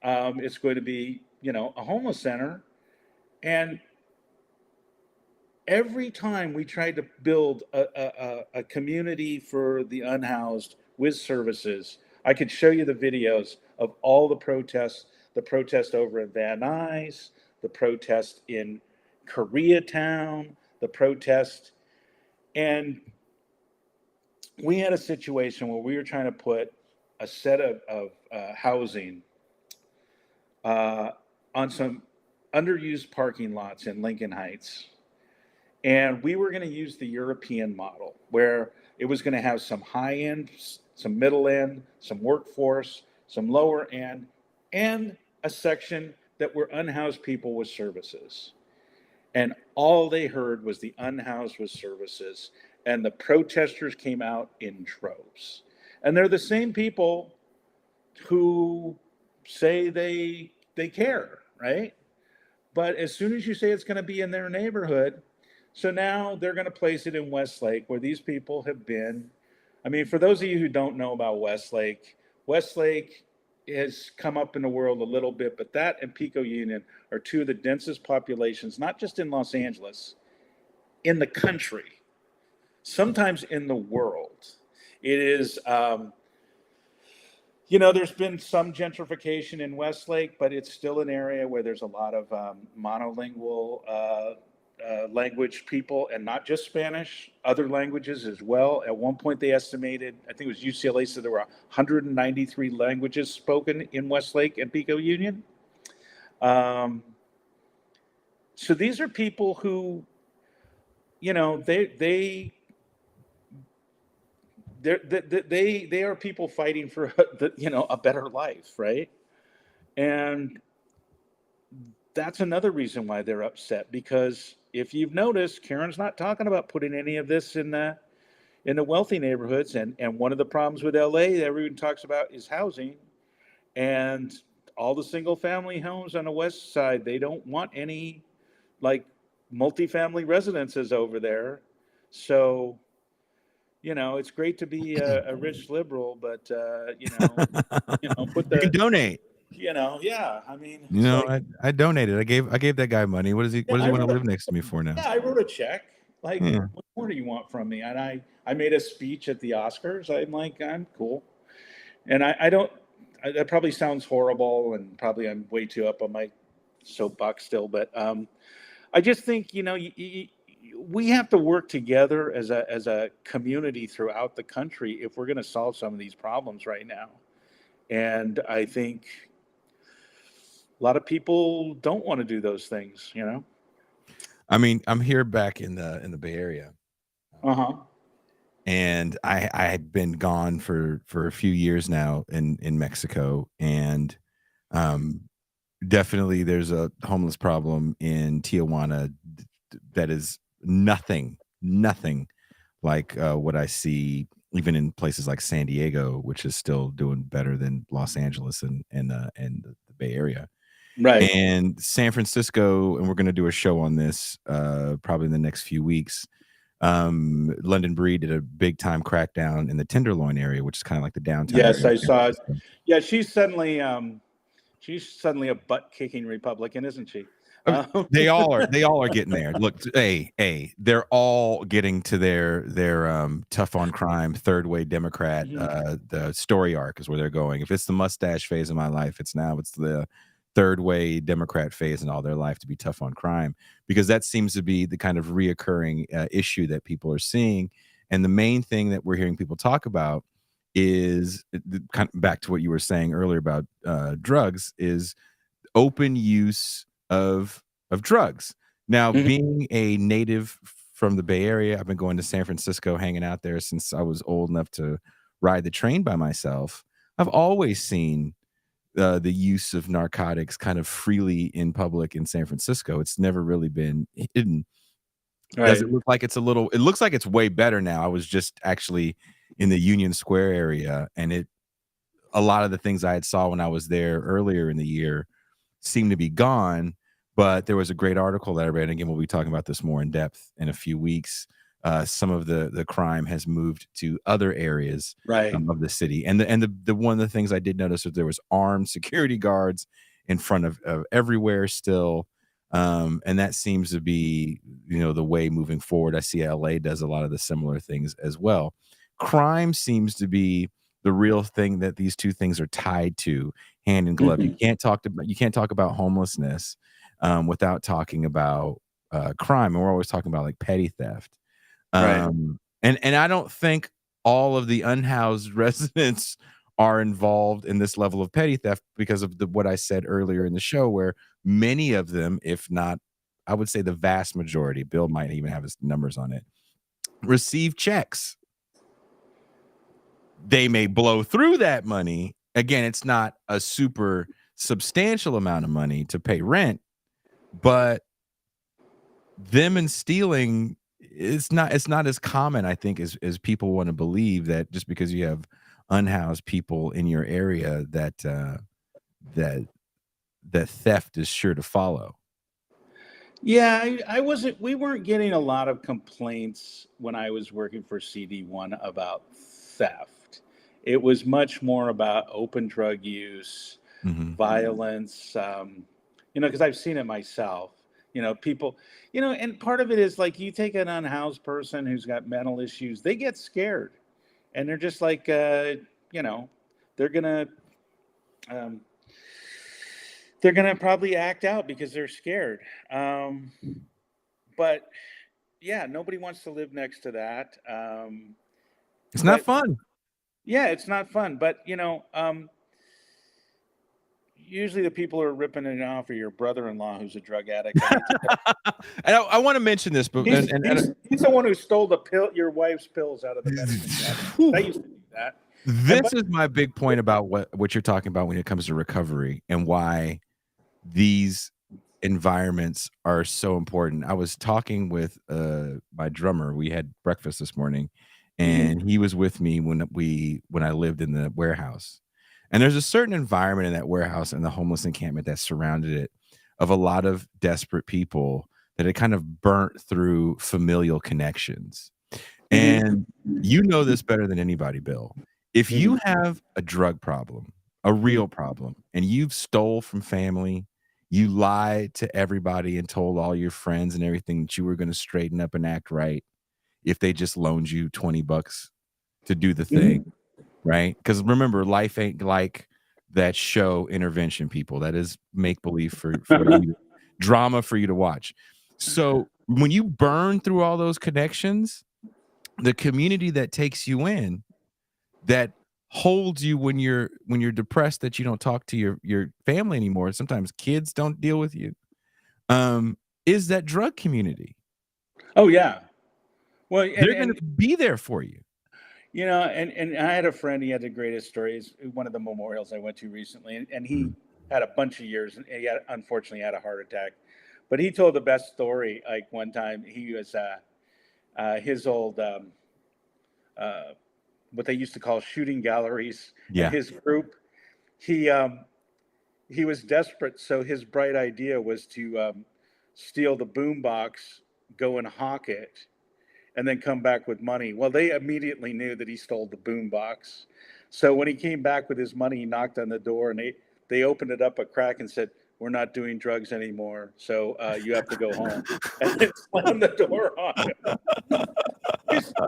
it's going to be, a homeless center. And every time we tried to build a community for the unhoused with services, I could show you the videos of all the protest over in Van Nuys, the protest in Koreatown, the protest. And we had a situation where we were trying to put a set of housing uh, on some underused parking lots in Lincoln Heights. And we were going to use the European model where it was going to have some high end, some middle end, some workforce, some lower end, and a section that were unhoused people with services. And all they heard was the unhoused with services. And the protesters came out in droves. And they're the same people who say they care, right? But as soon as you say it's going to be in their neighborhood, so now they're going to place it in Westlake, where these people have been. I mean, for those of you who don't know about Westlake, Westlake has come up in the world a little bit, but that and Pico Union are two of the densest populations, not just in Los Angeles, in the country, sometimes in the world. It is, there's been some gentrification in Westlake, but it's still an area where there's a lot of monolingual language people, and not just Spanish, other languages as well. At one point, they estimated, I think it was UCLA, said there were 193 languages spoken in Westlake and Pico Union. So these are people who, they are people fighting for a better life, right? And that's another reason why they're upset, because if you've noticed, Karen's not talking about putting any of this in the wealthy neighborhoods. And one of the problems with LA that everyone talks about is housing, and all the single family homes on the west side, they don't want any like multifamily residences over there. So it's great to be a rich liberal, but put You can the, donate. yeah. I mean, You it's know, like, I donated. I gave that guy money. What yeah, does he I want to wrote a, live next to me for now? yeah, I wrote a check. Like, Yeah. what more do you want from me? And I made a speech at the Oscars. I'm like, I'm cool. And I don't, that probably sounds horrible, and probably I'm way too up on my soapbox still, but I just think, we have to work together as a community throughout the country if we're going to solve some of these problems right now. And I think a lot of people don't want to do those things. I mean, I'm here back in the Bay Area, Uh-huh. and I've been gone for a few years now in Mexico, and um, definitely there's a homeless problem in Tijuana that is nothing like what I see even in places like San Diego, which is still doing better than Los Angeles and the Bay Area. Right. And San Francisco, and we're going to do a show on this probably in the next few weeks. London Breed did a big time crackdown in the Tenderloin area, which is kind of like the downtown area Yes, of I San saw it. Francisco. Yeah, she's suddenly a butt kicking Republican, isn't she? They all are getting there. Look, hey, they're all getting to their tough on crime third way Democrat. Mhm. The story arc is where they're going. If it's the mustache phase of my life, it's the third way Democrat phase in all their life to be tough on crime, because that seems to be the kind of reoccurring issue that people are seeing. And the main thing that we're hearing people talk about is kind of back to what you were saying earlier about drugs, is open use of drugs. Now, Mhm. being a native from the Bay Area, I've been going to San Francisco, hanging out there since I was old enough to ride the train by myself. I've always seen the use of narcotics kind of freely in public in San Francisco. It's never really been hidden. Does Right. it look like it's a little? It looks like it's way better now. I was just actually in the Union Square area, and a lot of the things I had saw when I was there earlier in the year seem to be gone. But there was a great article that I read. And again, we'll be talking about this more in depth in a few weeks. Some of the crime has moved to other areas Right. of the city, and the one of the things I did notice was there was armed security guards in front of everywhere still, and that seems to be the way moving forward. I see LA does a lot of the similar things as well. Crime seems to be the real thing that these two things are tied to, hand in glove. Mhm. You can't talk about homelessness without talking about crime, and we're always talking about like petty theft. Right. And I don't think all of the unhoused residents are involved in this level of petty theft because of what I said earlier in the show, where many of them, if not, I would say the vast majority, Bill might even have his numbers on it, receive checks. They may blow through that money. Again, it's not a super substantial amount of money to pay rent, but them and stealing, it's not as common, I think, as people want to believe, that just because you have unhoused people in your area that that theft is sure to follow. Yeah, I wasn't. We weren't getting a lot of complaints when I was working for CD1 about theft. It was much more about open drug use, Mhm. violence. Because I've seen it myself. People. And part of it is like you take an unhoused person who's got mental issues, they get scared, and they're just like, you know, they're gonna. Um, they're gonna probably act out because they're scared. But yeah, nobody wants to live next to that. It's not But fun. yeah, it's not fun. But usually the people who are ripping it off are your brother-in-law who's a drug addict. I hate to tell And I wanna mention this, but you. He's the one who stole your wife's pills out of the medicine cabinet. Whew. I used to do that. And This but is my big point about what you're talking about when it comes to recovery and why these environments are so important. I was talking with my drummer. We had breakfast this morning, Mhm. and he was with me when I lived in the warehouse. And there's a certain environment in that warehouse and the homeless encampment that surrounded it, of a lot of desperate people that had kind of burnt through familial connections. And you know this better than anybody, Bill. If you have a drug problem, a real problem, and you've stole from family, you lied to everybody and told all your friends and everything that you were going to straighten up and act right if they just loaned you $20 to do the thing, right? Because remember, life ain't like that show Intervention, people. That is make believe for you, drama for you to watch. So when you burn through all those connections, the community that takes you in, that holds you when you're depressed, that you don't talk to your family anymore, sometimes kids don't deal with you, is that drug community. Oh yeah. Well, They're going to be there for you. And I had a friend. He had the greatest stories. One of the memorials I went to recently, and he had a bunch of years, and he unfortunately had a heart attack. But he told the best story. Like one time, he was his old what they used to call shooting galleries, and his group. He he was desperate, so his bright idea was to steal the boombox, go and hawk it, and then come back with money. Well, they immediately knew that he stole the boombox. So when he came back with his money, he knocked on the door, and they opened it up a crack and said, "We're not doing drugs anymore, so you have to go home," and then slammed the door on him.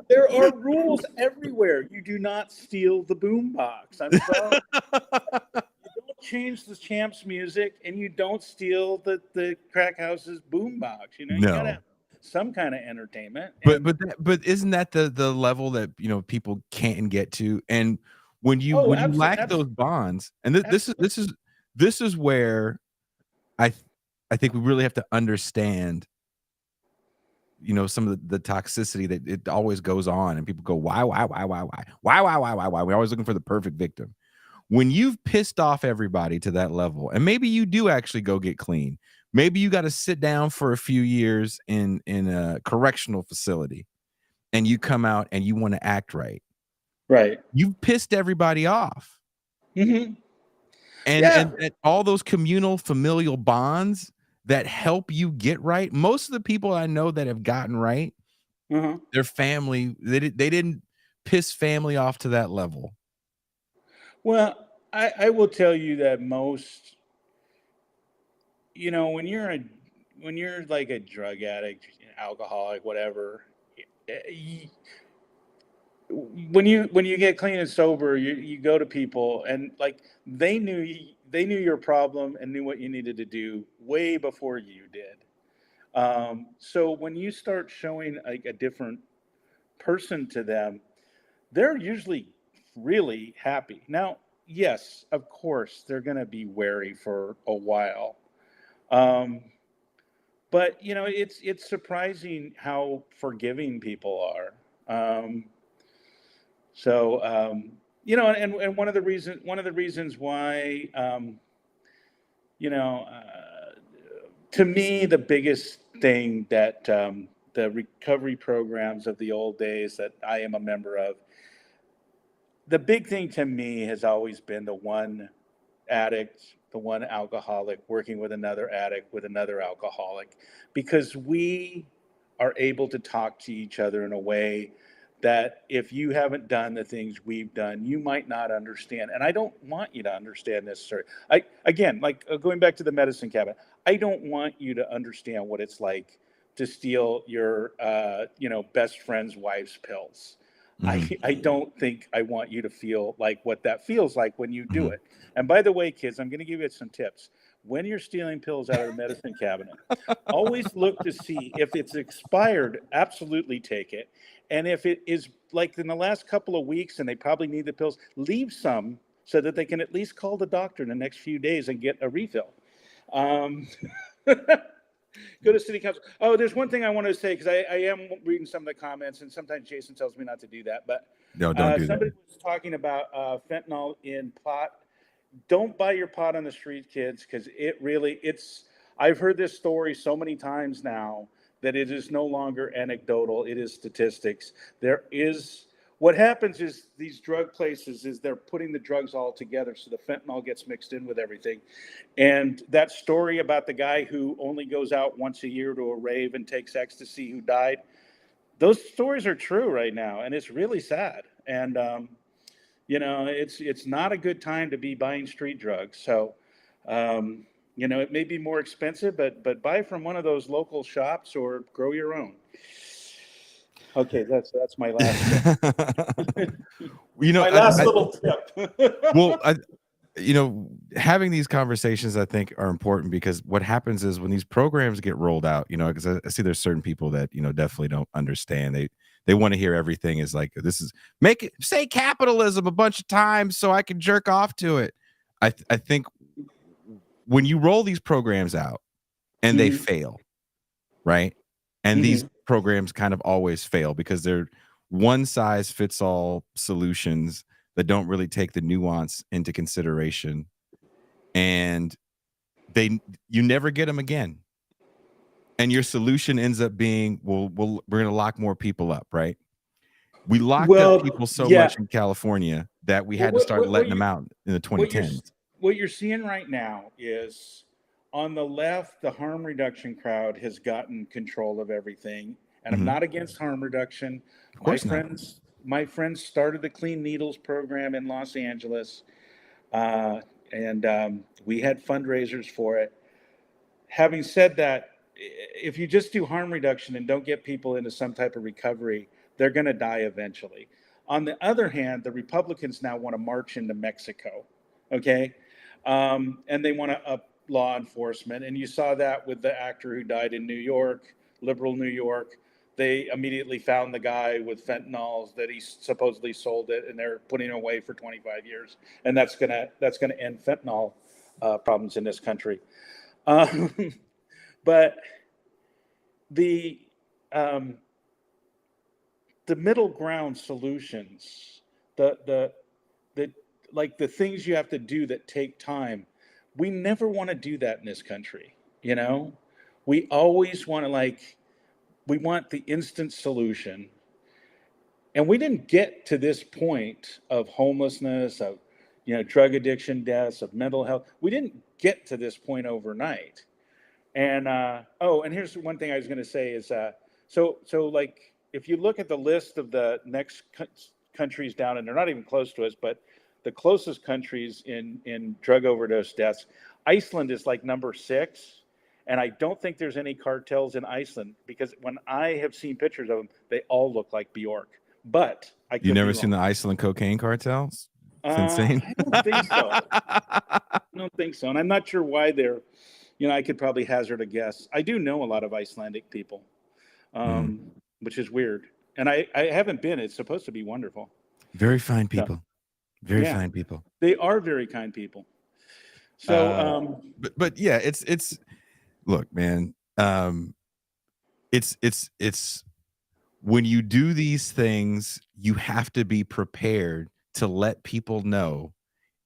There are rules everywhere. You do not steal the boombox. I'm sorry. You don't change the champ's music, and you don't steal the crack house's boombox. You gotta have some kind of entertainment. But isn't that the level that people can't get to? And when you lack those bonds, and this is where I think we really have to understand some of the toxicity that it always goes on, and people go, why? We're always looking for the perfect victim. When you've pissed off everybody to that level, and maybe you do actually go get clean, maybe you got to sit down for a few years in a correctional facility, and you come out and you want to act right. Right. You've pissed everybody off. And all those communal familial bonds that help you get right. Most of the people I know that have gotten right, their family, they didn't piss family off to that level. Well, I will tell you that most, when you're like a drug addict, alcoholic, whatever, when you get clean and sober, you go to people, and like they knew your problem and knew what you needed to do way before you did. So when you start showing like a different person to them, they're usually really happy. Now, yes, of course, they're going to be wary for a while. But it's surprising how forgiving people are. And one of the reasons why, to me, the biggest thing that the recovery programs of the old days that I am a member of, the big thing to me has always been the one addict, the one alcoholic working with another addict, with another alcoholic, because we are able to talk to each other in a way that if you haven't done the things we've done, you might not understand. And I don't want you to understand necessarily. Going back to the medicine cabinet, I don't want you to understand what it's like to steal your, best friend's wife's pills. I don't think I want you to feel like what that feels like when you do it. And by the way, kids, I'm going to give you some tips. When you're stealing pills out of the medicine cabinet, always look to see if it's expired. Absolutely take it. And if it is like in the last couple of weeks and they probably need the pills, leave some so that they can at least call the doctor in the next few days and get a refill. Go to city council. Oh, there's one thing I want to say, because I am reading some of the comments, and sometimes Jason tells me not to do that. But no, don't do somebody that. was talking about fentanyl in pot. Don't buy your pot on the street, kids, because I've heard this story so many times now that it is no longer anecdotal. It is statistics. What happens is these drug places is they're putting the drugs all together, so the fentanyl gets mixed in with everything. And that story about the guy who only goes out once a year to a rave and takes ecstasy who died, those stories are true right now, and it's really sad. And it's not a good time to be buying street drugs. So, um, it may be more expensive, but buy from one of those local shops or grow your own. Okay, that's my last tip. You know, My last little tip. well, having these conversations, I think, are important because what happens is when these programs get rolled out, because I see there's certain people that, definitely don't understand. They want to hear everything is like, this is say capitalism a bunch of times so I can jerk off to it. I think when you roll these programs out and they Mhm, fail, right? And these mhm. programs kind of always fail because they're one size fits all solutions that don't really take the nuance into consideration, and you never get them again. And your solution ends up being, well, we're going to lock more people up, right? We locked up Well, people so yeah. much in California that we Well, had to start what letting them you out in the what you're 2010s. what you're seeing right now is on the left, the harm reduction crowd has gotten control of everything. And I'm Mhm. not against harm reduction. Of My course not. friends, my friends started the Clean Needles program in Los Angeles, uh, and we had fundraisers for it. Having said that, if you just do harm reduction and don't get people into some type of recovery, they're going to die eventually. On the other hand, the Republicans now want to march into Mexico, okay? And they want to up law enforcement. And you saw that with the actor who died in New York, liberal New York. They immediately found the guy with fentanyl that he supposedly sold it, and they're putting it away for 25 years. And that's gonna end fentanyl problems in this country. Um, but the um, the middle ground solutions, the the like the things you have to do that take time, we never want to do that in this country. We always want to we want the instant solution, and we didn't get to this point of homelessness, of drug addiction deaths, of mental health. We didn't get to this point overnight. And and here's one thing I was going to say is so like if you look at the list of the next countries down, and they're not even close to us, but the closest countries in drug overdose deaths, Iceland is like number 6. And I don't think there's any cartels in Iceland, because when I have seen pictures of them, they all look like Bjork. But I You could be never seen wrong. the Iceland cocaine cartels? It's insane. I don't think so. I don't think so. And I'm not sure why they're, I could probably hazard a guess. I do know a lot of Icelandic people, Mm. which is weird. And I haven't been. It's supposed to be wonderful. Very fine So, people. Very yeah, fine people. they are very kind people. So, Uh, but yeah, it's look, man. It's when you do these things, you have to be prepared to let people know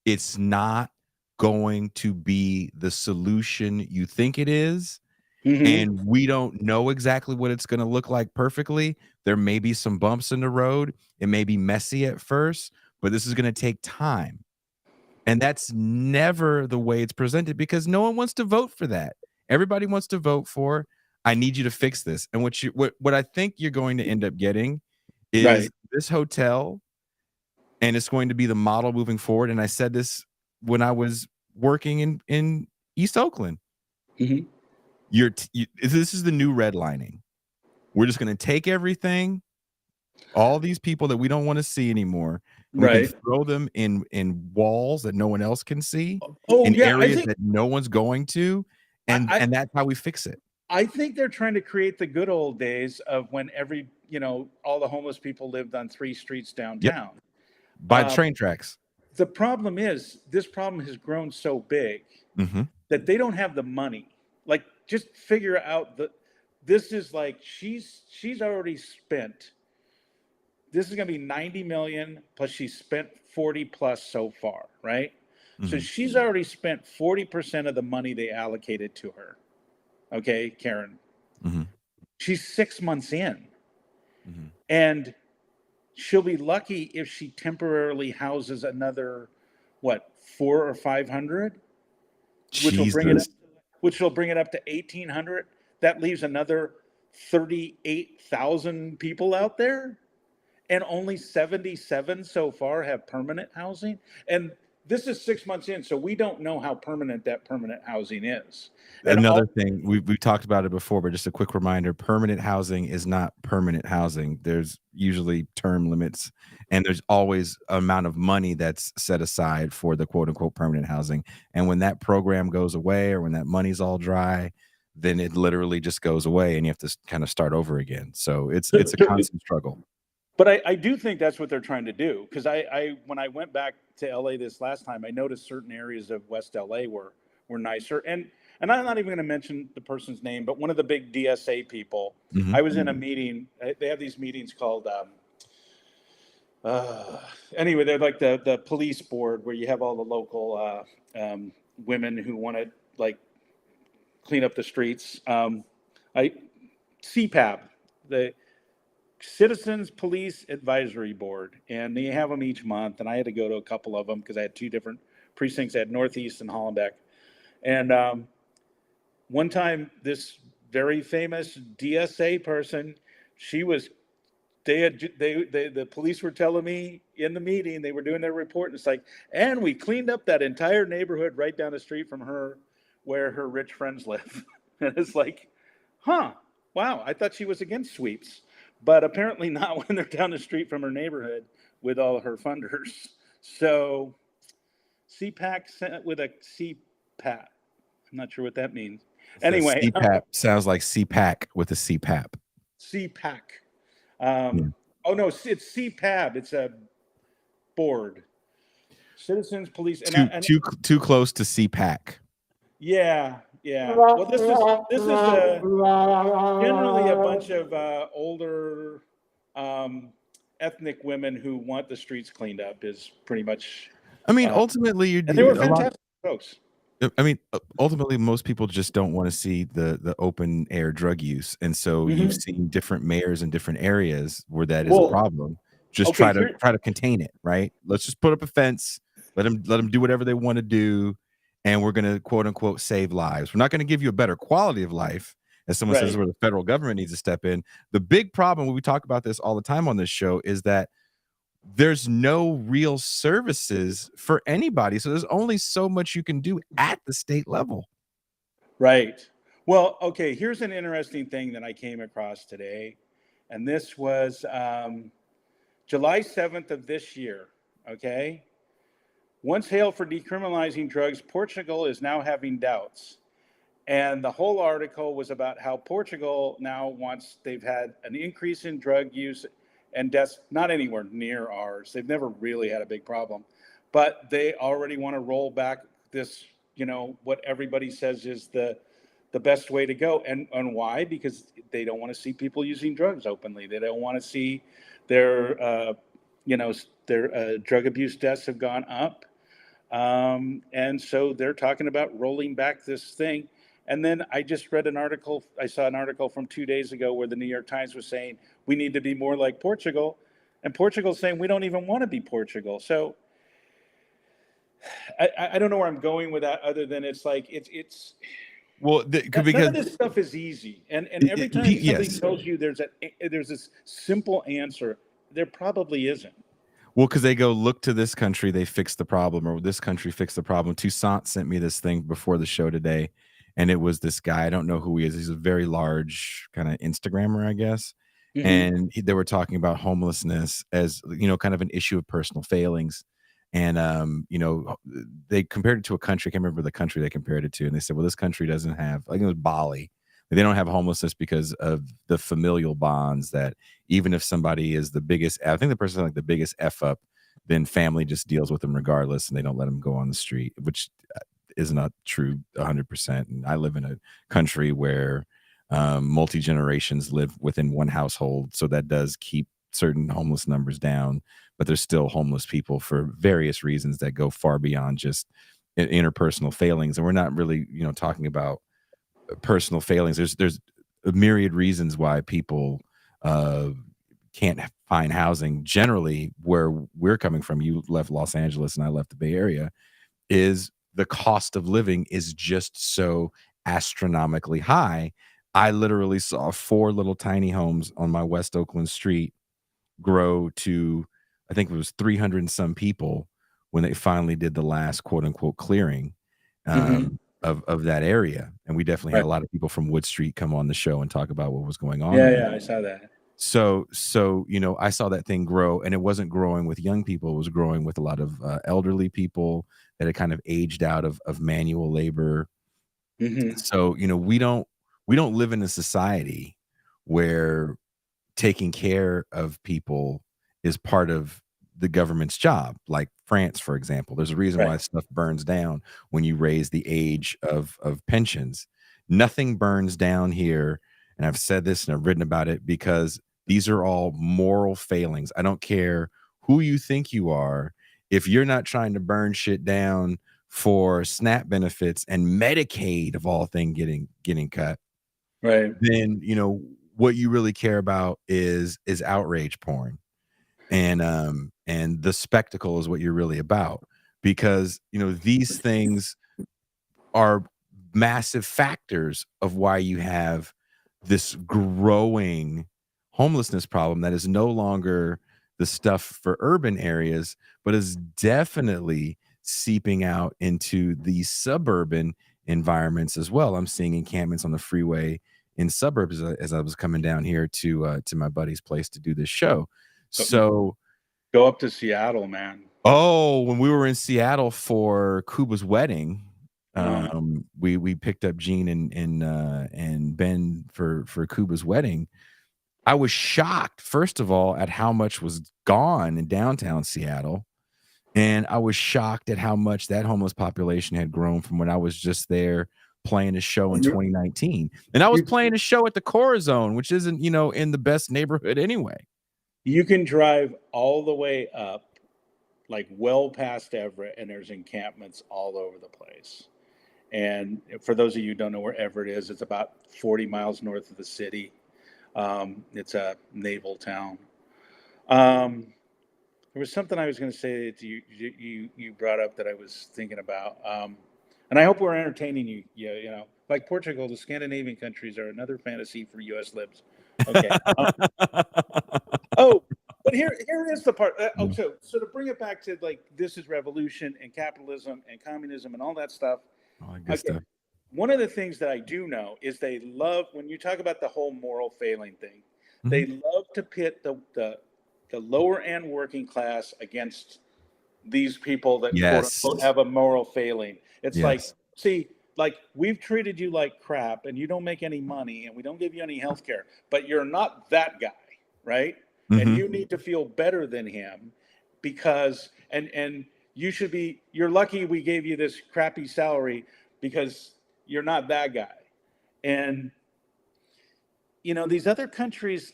it's not going to be the solution you think it is. mhm, And we don't know exactly what it's going to look like perfectly. There may be some bumps in the road. It may be messy at first, but this is going to take time. And that's never the way it's presented because no one wants to vote for that. Everybody wants to vote for, I need you to fix this. And what I think you're going to end up getting is right. this hotel, and it's going to be the model moving forward. And I said this when I was working in East Oakland. Hmm. This is the new redlining. We're just going to take everything, all these people that we don't want to see anymore, and we can Right. throw them in walls that no one else can see, Oh in yeah, areas that no one's going to, and I, that's how we fix it. I think they're trying to create the good old days of when all the homeless people lived on 3 streets Yep, downtown. by the Um, train tracks. the problem is this problem has grown so big Mhm. that they don't have the money. Like, just figure out that this is like she's already spent. This is going to be 90 million plus she spent 40 plus so far, right? So Mhm. she's already spent 40% of the money they allocated to her. Okay, Karen. Mhm. She's 6 months in, Mhm. and she'll be lucky if she temporarily houses another, what, 4 or 500, which will bring it up Jesus. which will bring it up to 1,800. That leaves another 38,000 people out there, and only 77 so far have permanent housing. And this is 6 months in, so we don't know how permanent that permanent housing is. And Another thing, we've talked about it before, but just a quick reminder, permanent housing is not permanent housing. There's usually term limits, and there's always amount of money that's set aside for the quote unquote permanent housing. And when that program goes away or when that money's all dry, then it literally just goes away and you have to kind of start over again. So it's a constant struggle. But I do think that's what they're trying to do, because I when I went back to LA this last time, I noticed certain areas of West LA were nicer. And I'm not even going to mention the person's name, but one of the big DSA people. Mhm. I was in a meeting. They have these meetings called anyway, they're like the police board, where you have all the local women who want to like clean up the streets. I CPAB, the Citizens Police Advisory Board, and they have them each month. And I had to go to a couple of them because I had two different precincts. I had Northeast and Hollenbeck. And one time, this very famous DSA person, she was, the police were telling me in the meeting, they were doing their report, and it's like, and we cleaned up that entire neighborhood right down the street from her, where her rich friends live. And it's like, huh, wow, I thought she was against sweeps, but apparently not when they're down the street from her neighborhood with all her funders. So CPAC with a CPAP. I'm not sure what that means. Anyway, CPAP sounds like CPAC with a CPAP. CPAC. Yeah. Oh no, it's CPAB. It's a board. Citizens Police. Too close to CPAC. Yeah. Well, this is generally a bunch of older ethnic women who want the streets cleaned up. Is pretty much. I mean, ultimately, and they were fantastic folks. I mean, ultimately, most people just don't want to see the open air drug use, and so you've seen different mayors in different areas where that is a problem. Just try to contain it, right? Let's just put up a fence, let them do whatever they want to do, and we're going to quote unquote save lives. We're not going to give you a better quality of life, as someone says, where the federal government needs to step in. The big problem, when we talk about this all the time on this show, is that there's no real services for anybody. So there's only so much you can do at the state level. Right. Well, okay, here's an interesting thing that I came across today. And this was July 7th of this year. Okay. Once hailed for decriminalizing drugs, Portugal is now having doubts. And the whole article was about how Portugal now they've had an increase in drug use and deaths, not anywhere near ours. They've never really had a big problem, but they already want to roll back this, what everybody says is the best way to go. And why? Because they don't want to see people using drugs openly. They don't want to see their drug abuse deaths have gone up. And so they're talking about rolling back this thing. And then I just read I saw an article from 2 days ago where the New York Times was saying, we need to be more like Portugal. And Portugal's saying, we don't even want to be Portugal. So I don't know where I'm going with that, other than it's like, well, because none of this stuff is easy. And every time somebody tells you there's this simple answer, there probably isn't. Well, because they go, look to this country, they fix the problem, or this country fixed the problem. Toussaint sent me this thing before the show today, and it was this guy. I don't know who he is. He's a very large kind of Instagrammer, I guess. And they were talking about homelessness as, kind of an issue of personal failings. And, they compared it to a country. I can't remember the country they compared it to. And they said, well, this country doesn't have, I think it was Bali. They don't have homelessness because of the familial bonds that even if somebody is the biggest, I think the person like the biggest F up, then family just deals with them regardless. And they don't let them go on the street, which is not true 100%. And I live in a country where multi-generations live within one household. So that does keep certain homeless numbers down, but there's still homeless people for various reasons that go far beyond just interpersonal failings. And we're not really, talking about personal failings. There's a myriad reasons why people can't find housing. Generally, where we're coming from, you left Los Angeles and I left the Bay Area, is the cost of living is just so astronomically high I literally saw 4 little tiny homes on my West Oakland street grow to, I think it was 300 and some people when they finally did the last quote unquote clearing Mm-hmm. of that area. And we definitely had Right. a lot of people from Wood Street come on the show and talk about what was going on Yeah, there. yeah, I saw that. So, I saw that thing grow, and it wasn't growing with young people. It was growing with a lot of elderly people that had kind of aged out of manual labor. Mm-hmm. So, we don't live in a society where taking care of people is part of the government's job, like France, for example. There's a reason Right. why stuff burns down when you raise the age of pensions. Nothing burns down here, and I've said this and I've written about it because these are all moral failings. I don't care who you think you are. If you're not trying to burn shit down for SNAP benefits and Medicaid of all things getting cut, Right. then what you really care about is outrage porn, and the spectacle is what you're really about, because these things are massive factors of why you have this growing homelessness problem that is no longer the stuff for urban areas, but is definitely seeping out into the suburban environments as well. I'm seeing encampments on the freeway in suburbs as I was coming down here to my buddy's place to do this show. So, Go up to Seattle, man. when we were in Seattle for Kuba's wedding, Uh, we picked up Gene and Ben for Kuba's wedding. I was shocked, first of all, at how much was gone in downtown Seattle, and I was shocked at how much that homeless population had grown from when I was just there playing a show in you, 2019. And I was you playing a show at the Corazon, which isn't, in the best neighborhood anyway. you can drive all the way up, like well past Everett, and there's encampments all over the place. And for those of you who don't know where Everett is, it's about 40 miles north of the city. It's a naval town. Um, there was something I was going to say that you brought up that I was thinking about, and I hope we're entertaining you. Yeah, like Portugal, the Scandinavian countries are another fantasy for U.S. libs. Okay. Oh, but here is the part. So to bring it back to like this is revolution and capitalism and communism and all that stuff. All that good Okay, stuff. one of the things that I do know is they love when you talk about the whole moral failing thing. Mhm. They love to pit the lower end working class against these people that quote Yes. unquote have a moral failing. It's like, Yes. see, like we've treated you like crap and you don't make any money and we don't give you any health care, but you're not that guy, right? And Mhm. you need to feel better than him because and you're lucky we gave you this crappy salary because you're not that guy. And these other countries,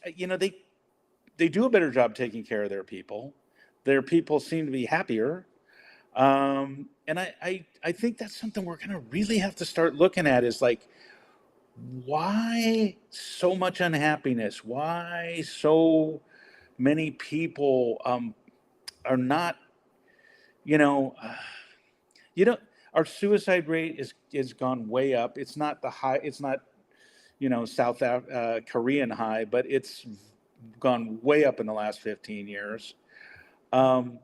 they do a better job taking care of their people. Their people seem to be happier. And I think that's something we're going to really have to start looking at is like, why so much unhappiness? Why so many people are not, you know, uh, you know, our suicide rate is gone way up. It's not the high. It's not South Korean high, but it's gone way up in the last 15 years. Um,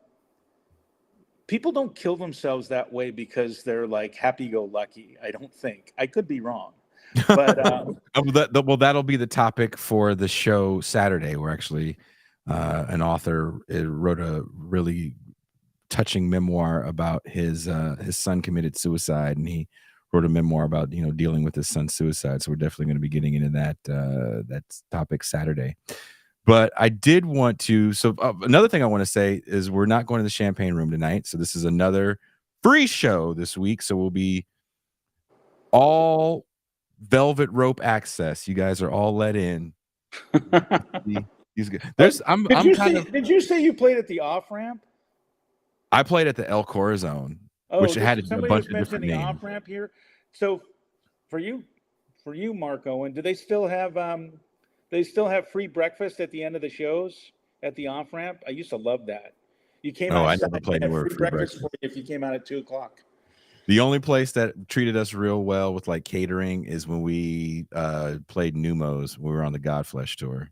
People don't kill themselves that way because they're like happy-go-lucky. I don't think. I could be wrong, but That'll be the topic for the show Saturday. We're actually an author wrote a really touching memoir about his son committed suicide, and he wrote a memoir about dealing with his son's suicide. So we're definitely going to be getting into that topic Saturday. But I did want to. So another thing I want to say is we're not going to the Champagne Room tonight. So this is another free show this week. So we'll be all velvet rope access. You guys are all let in. He's good. I'm kind of. did you say you played at the off ramp? I played at the El Corazon, Oh, which had a somebody bunch was of different mentioning the names. off ramp here. So for you, Marco, and do they still have free breakfast at the end of the shows at the off ramp? I used to love that. You came Oh, I outside, never they played had anywhere free with free breakfast for breakfast. you if you came out at 2 o'clock. The only place that treated us real well with like catering is when we played Numos when we were on the Godflesh tour.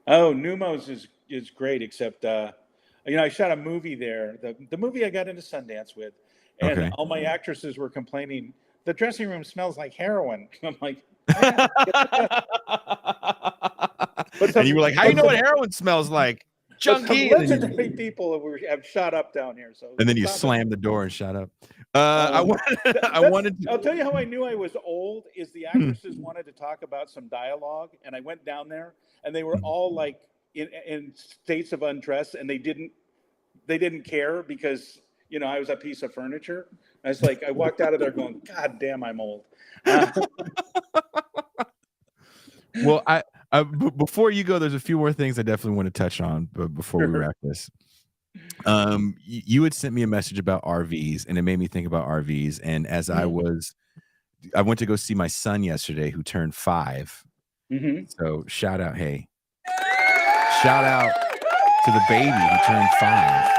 Oh, Numos is great, except I shot a movie there. The movie I got into Sundance with, and Okay. all my actresses were complaining the dressing room smells like heroin. I'm like, And but you were like, "How you know what heroin smells like?" some Chunky. legendary people have shot up down here. So And then you it's not slammed the door and shut up. I wanted to. I'll tell you how I knew I was old is the Hmm. actresses wanted to talk about some dialogue, and I went down there, and they were all like in states of undress, and they didn't care because I was a piece of furniture. I was like, I walked out of there going, God damn, I'm old. Well, before you go, there's a few more things I definitely want to touch on, but before we wrap this. You had sent me a message about RVs, and it made me think about RVs. And as I went to go see my son yesterday, who turned 5. Mm-hmm. So shout out to the baby who turned 5.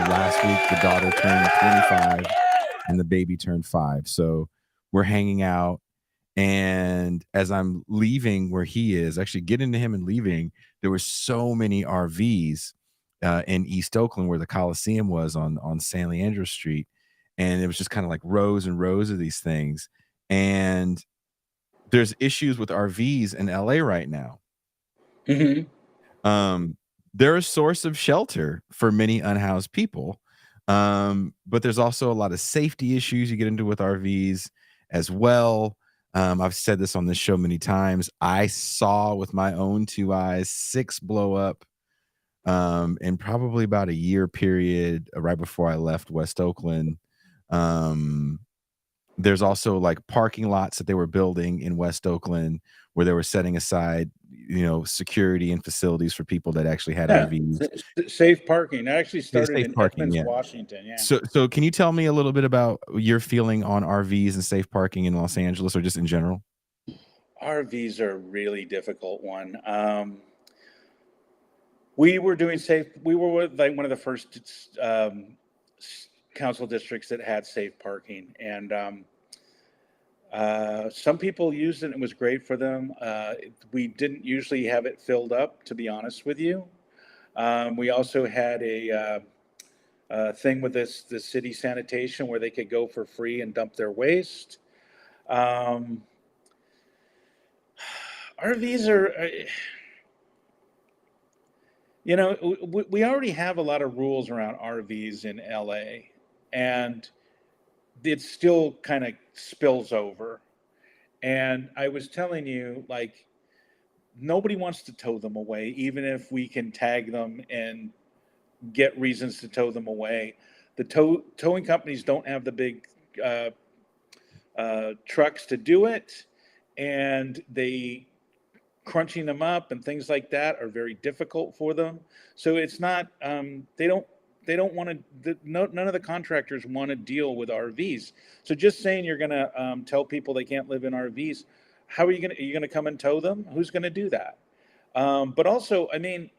Last week the daughter turned 25, and the baby turned 5. So we're hanging out, and as I'm leaving where he is, actually getting to him and leaving, there were so many RVs in East Oakland where the Coliseum was on San Leandro Street. And it was just kind of like rows and rows of these things. And there's issues with RVs in LA right now. Mm-hmm. They're a source of shelter for many unhoused people. But there's also a lot of safety issues you get into with RVs as well. I've said this on this show many times. I saw with my own 2 eyes 6 blow up in probably about a year period right before I left West Oakland. There's also like parking lots that they were building in West Oakland where they were setting aside, security and facilities for people that actually had RVs. Safe parking. That actually started Safe in parking, Edmonds, yeah. Washington. Yeah. So can you tell me a little bit about your feeling on RVs and safe parking in Los Angeles, or just in general? RVs are a really difficult one. We were like one of the first council districts that had safe parking, and some people used it and it was great for them. We didn't usually have it filled up, to be honest with you. We also had a thing with the city sanitation where they could go for free and dump their waste. RVs are, we already have a lot of rules around RVs in LA, and it still kind of spills over. And I was telling you, like, nobody wants to tow them away, even if we can tag them and get reasons to tow them away. The towing companies don't have the big trucks to do it, and crunching them up and things like that are very difficult for them. So it's not they don't want to. None of the contractors want to deal with RVs. So just saying you're going to tell people they can't live in RVs, how are you going to? Are you going to come and tow them? Who's going to do that? But also, I mean,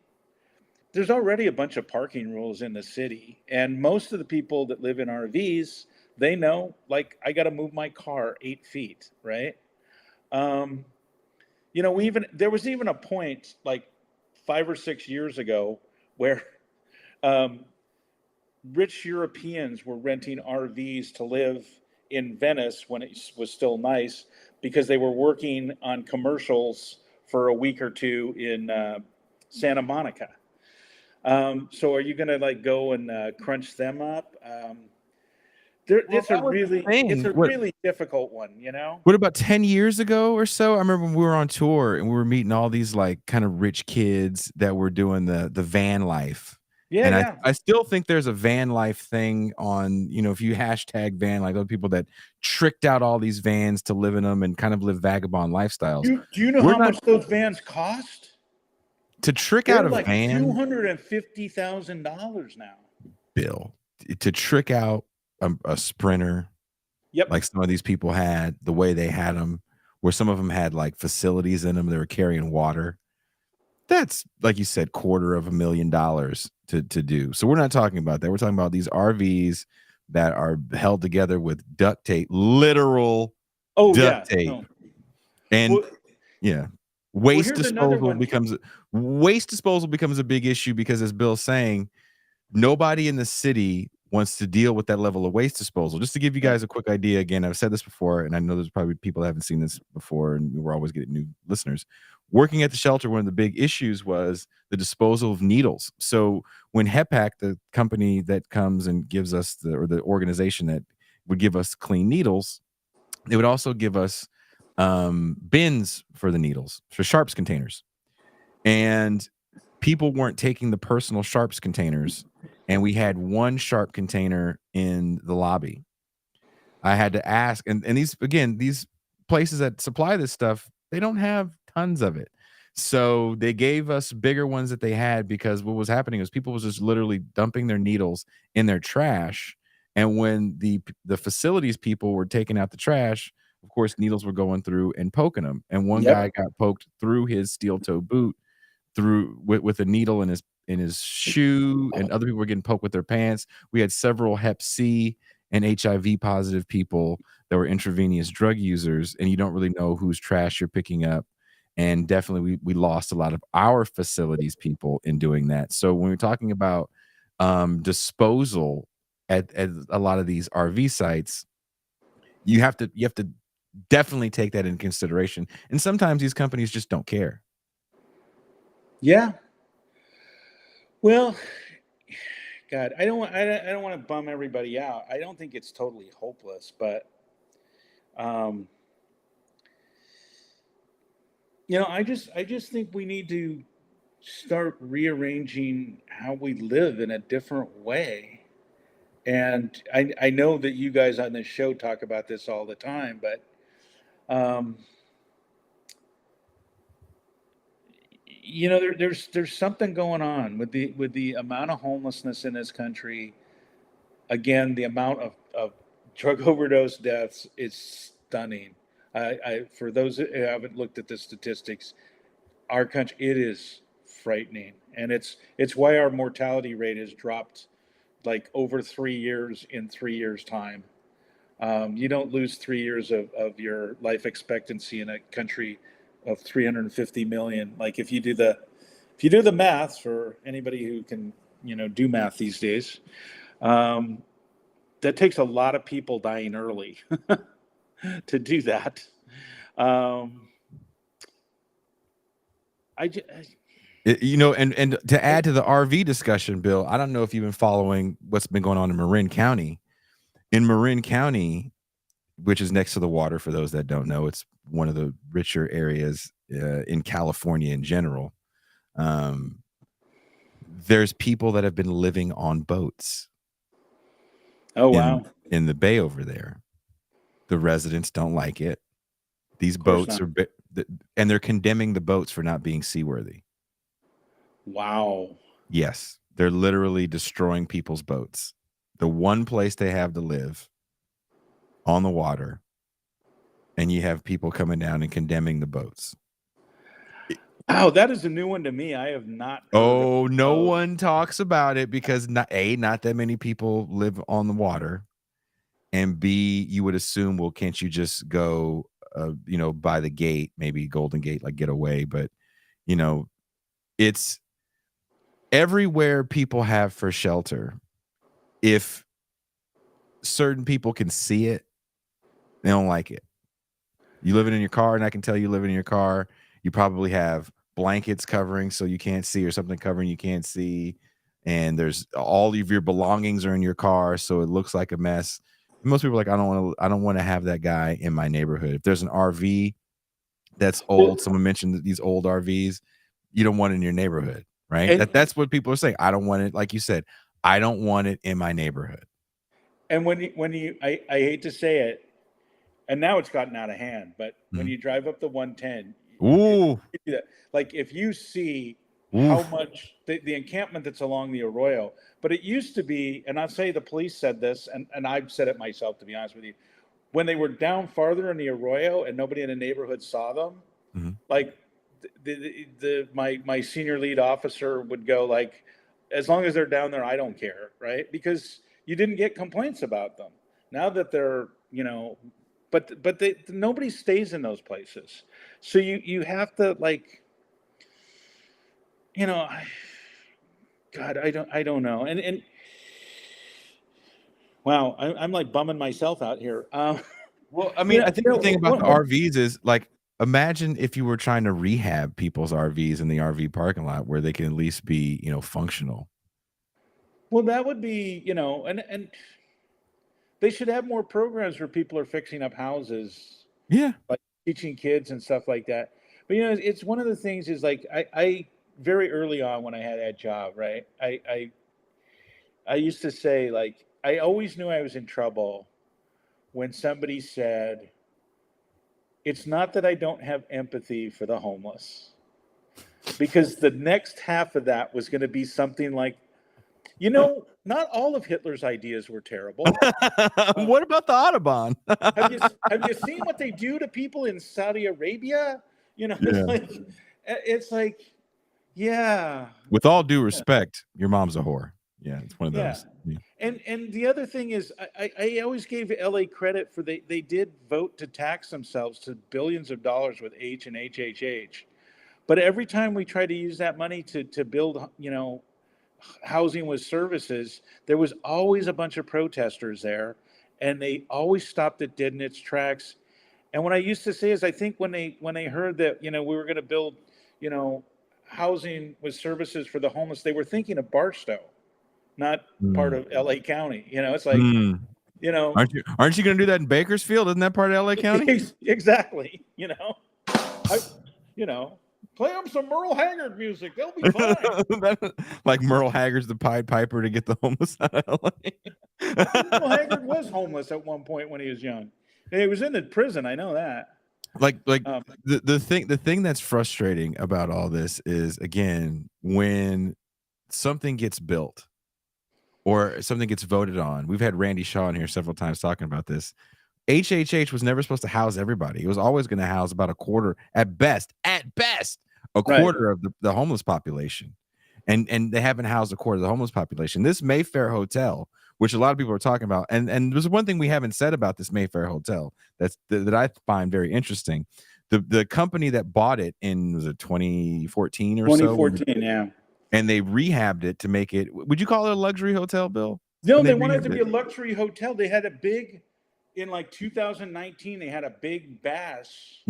there's already a bunch of parking rules in the city, and most of the people that live in RVs, they know, like, I got to move my car 8 feet, right? There was even a point like 5 or 6 years ago where rich Europeans were renting RVs to live in Venice when it was still nice because they were working on commercials for a week or two in Santa Monica. So are you going to like go and crunch them up? It's a really difficult one, What about 10 years ago or so? I remember when we were on tour and we were meeting all these like kind of rich kids that were doing the van life. Yeah, and yeah. I still think there's a van life thing on, if you hashtag van life, those people that tricked out all these vans to live in them and kind of live vagabond lifestyles. Do you know how much those vans cost? To trick out a like van, $250,000 now. Bill, to trick out a Sprinter, yep, like some of these people had, the way they had them, where some of them had like facilities in them, they were carrying water. That's, like you said, $250,000 to do. So we're not talking about that. We're talking about these RVs that are held together with duct tape, literal duct tape. No. And Well, yeah, here's another one. waste disposal becomes a big issue because, as Bill's saying, nobody in the city wants to deal with that level of waste disposal. Just to give you Yeah. guys a quick idea, again, I've said this before, and I know there's probably people that haven't seen this before, and we're always getting new listeners. Working at the shelter, one of the big issues was the disposal of needles. So when HEPAC, the company that comes and gives us the organization that would give us clean needles, they would also give us bins for the needles, for sharps containers. And people weren't taking the personal sharps containers, and we had one sharp container in the lobby. I had to ask, and these places that supply this stuff, they don't have tons of it. So they gave us bigger ones that they had, because what was happening is people was just literally dumping their needles in their trash. And when the facilities people were taking out the trash, of course, needles were going through and poking them. And one guy Yep. got poked through his steel toe boot through with a needle in his shoe, and other people were getting poked with their pants. We had several Hep C and HIV positive people that were intravenous drug users, and you don't really know whose trash you're picking up. And definitely we lost a lot of our facilities people in doing that. So when we're talking about disposal at a lot of these RV sites, you have to definitely take that into consideration. And sometimes these companies just don't care. Yeah. Well, God, I don't want to bum everybody out. I don't think it's totally hopeless, but um, I just think we need to start rearranging how we live in a different way. And I know that you guys on this show talk about this all the time, but um, there's something going on with the amount of homelessness in this country. Again, the amount of drug overdose deaths is stunning. For those who haven't looked at the statistics, our country, it is frightening, and it's why our mortality rate has dropped like over 3 years in 3 years time. You don't lose 3 years of your life expectancy in a country of 350 million. Like if you do the math, for anybody who can do math these days, um, that takes a lot of people dying early to do that. Um, I, ju- And to add to the RV discussion, Bill, I don't know if you've been following what's been going on in Marin County. In Marin County, which is next to the water, for those that don't know, it's one of the richer areas in California in general. Um, there's people that have been living on boats oh wow, in in the bay over there. The residents don't like it. These of course boats not. are, and they're condemning the boats for not being seaworthy. Wow. Yes, they're literally destroying people's boats. The one place they have to live on the water, and you have people coming down and condemning the boats. Wow, that is a new one to me. I have not heard of Oh, no boat. one talks about it because not that many people live on the water, and B, you would assume, well, can't you just go, by the gate, maybe Golden Gate, like get away? But you know, it's everywhere people have for shelter. If certain people can see it, they don't like it. You living in your car, and I can tell you living in your car, you probably have blankets covering so you can't see, or something covering you can't see, and there's all of your belongings are in your car, so it looks like a mess. Most people are like, I don't want to have that guy in my neighborhood. If there's an RV that's Well, old, someone mentioned that these old RVs, you don't want it in your neighborhood, right? and That's what people are saying. I don't want it, like you said, I don't want it in my neighborhood. I hate to say it, and now it's gotten out of hand, but when Mhm. you drive up the 110, Ooh, like if you see how oof. much the encampment that's along the Arroyo, but it used to be, and I'll say the police said this, and I've said it myself, to be honest with you, when they were down farther in the Arroyo and nobody in the neighborhood saw them, Mhm. like my senior lead officer would go like, as long as they're down there, I don't care, right? Because you didn't get complaints about them. Now that they're, but nobody stays in those places. So you have to, like, God, I don't know. And wow, I'm like bumming myself out here. Well, I mean, I think the thing about the what- RVs is, like, imagine if you were trying to rehab people's RVs in the RV parking lot where they can at least be, functional. Well, that would be, and they should have more programs where people are fixing up houses, Yeah. like teaching kids and stuff like that. But it's one of the things is, like, I very early on when I had that job, right? I used to say, like, I always knew I was in trouble when somebody said, it's not that I don't have empathy for the homeless, because the next half of that was going to be something like, not all of Hitler's ideas were terrible. What about the Autobahn? Have you seen what they do to people in Saudi Arabia? It's like, yeah. With all due respect, your mom's a whore. Yeah, it's one of those. Yeah. And the other thing is, I always gave LA credit for they did vote to tax themselves to billions of dollars with H and HHH. But every time we tried to use that money to build, housing with services, there was always a bunch of protesters there, and they always stopped it dead in its tracks. And what I used to say is, I think when they heard that, we were going to build, housing with services for the homeless, they were thinking of Barstow, not part of LA County. It's like, Aren't you going to do that in Bakersfield? Isn't that part of LA County? Exactly. Play them some Merle Haggard music. They'll be fine. Like Merle Haggard's the Pied Piper to get the homeless out of LA. Merle Haggard was homeless at one point when he was young. He was in the prison. I know that. The thing that's frustrating about all this is, again, when something gets built or something gets voted on. We've had Randy Shaw in here several times talking about this. HHH was never supposed to house everybody. It was always going to house about a quarter, at best, a quarter of the homeless population. And they haven't housed a quarter of the homeless population. This Mayfair hotel, which a lot of people are talking about, and there's one thing we haven't said about this Mayfair hotel that I find very interesting. The company that bought it in, was it 2014 or 2014, yeah. And they rehabbed it to make it, would you call it a luxury hotel, Bill? No, they wanted it to be a luxury hotel. They had a big, in like 2019, they had a big bash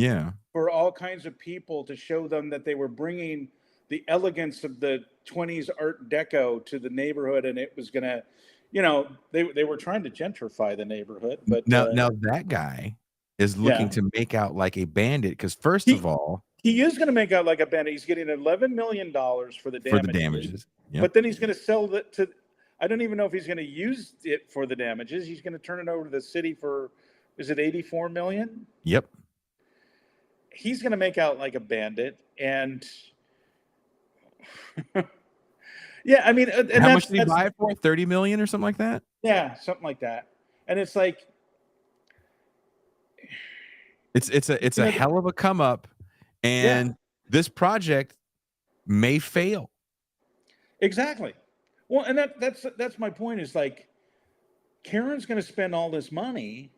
for all kinds of people to show them that they were bringing the elegance of the 20s Art Deco to the neighborhood, and it was going to, they were trying to gentrify the neighborhood. But now that guy is looking to make out like a bandit, because first of all, he is going to make out like a bandit. He's getting $11 million for the damages. Yep. But then he's going to sell it to, I don't even know if he's going to use it for the damages. He's going to turn it over to the city for, is it 84 million? Yep. He's going to make out like a bandit. And yeah, I mean, and how much did he buy it for? 30 million or something like that? Yeah, something like that. And it's like, it's a hell of a come up, and this project may fail. Exactly. Well, and that's my point, is like, Karen's going to spend all this money,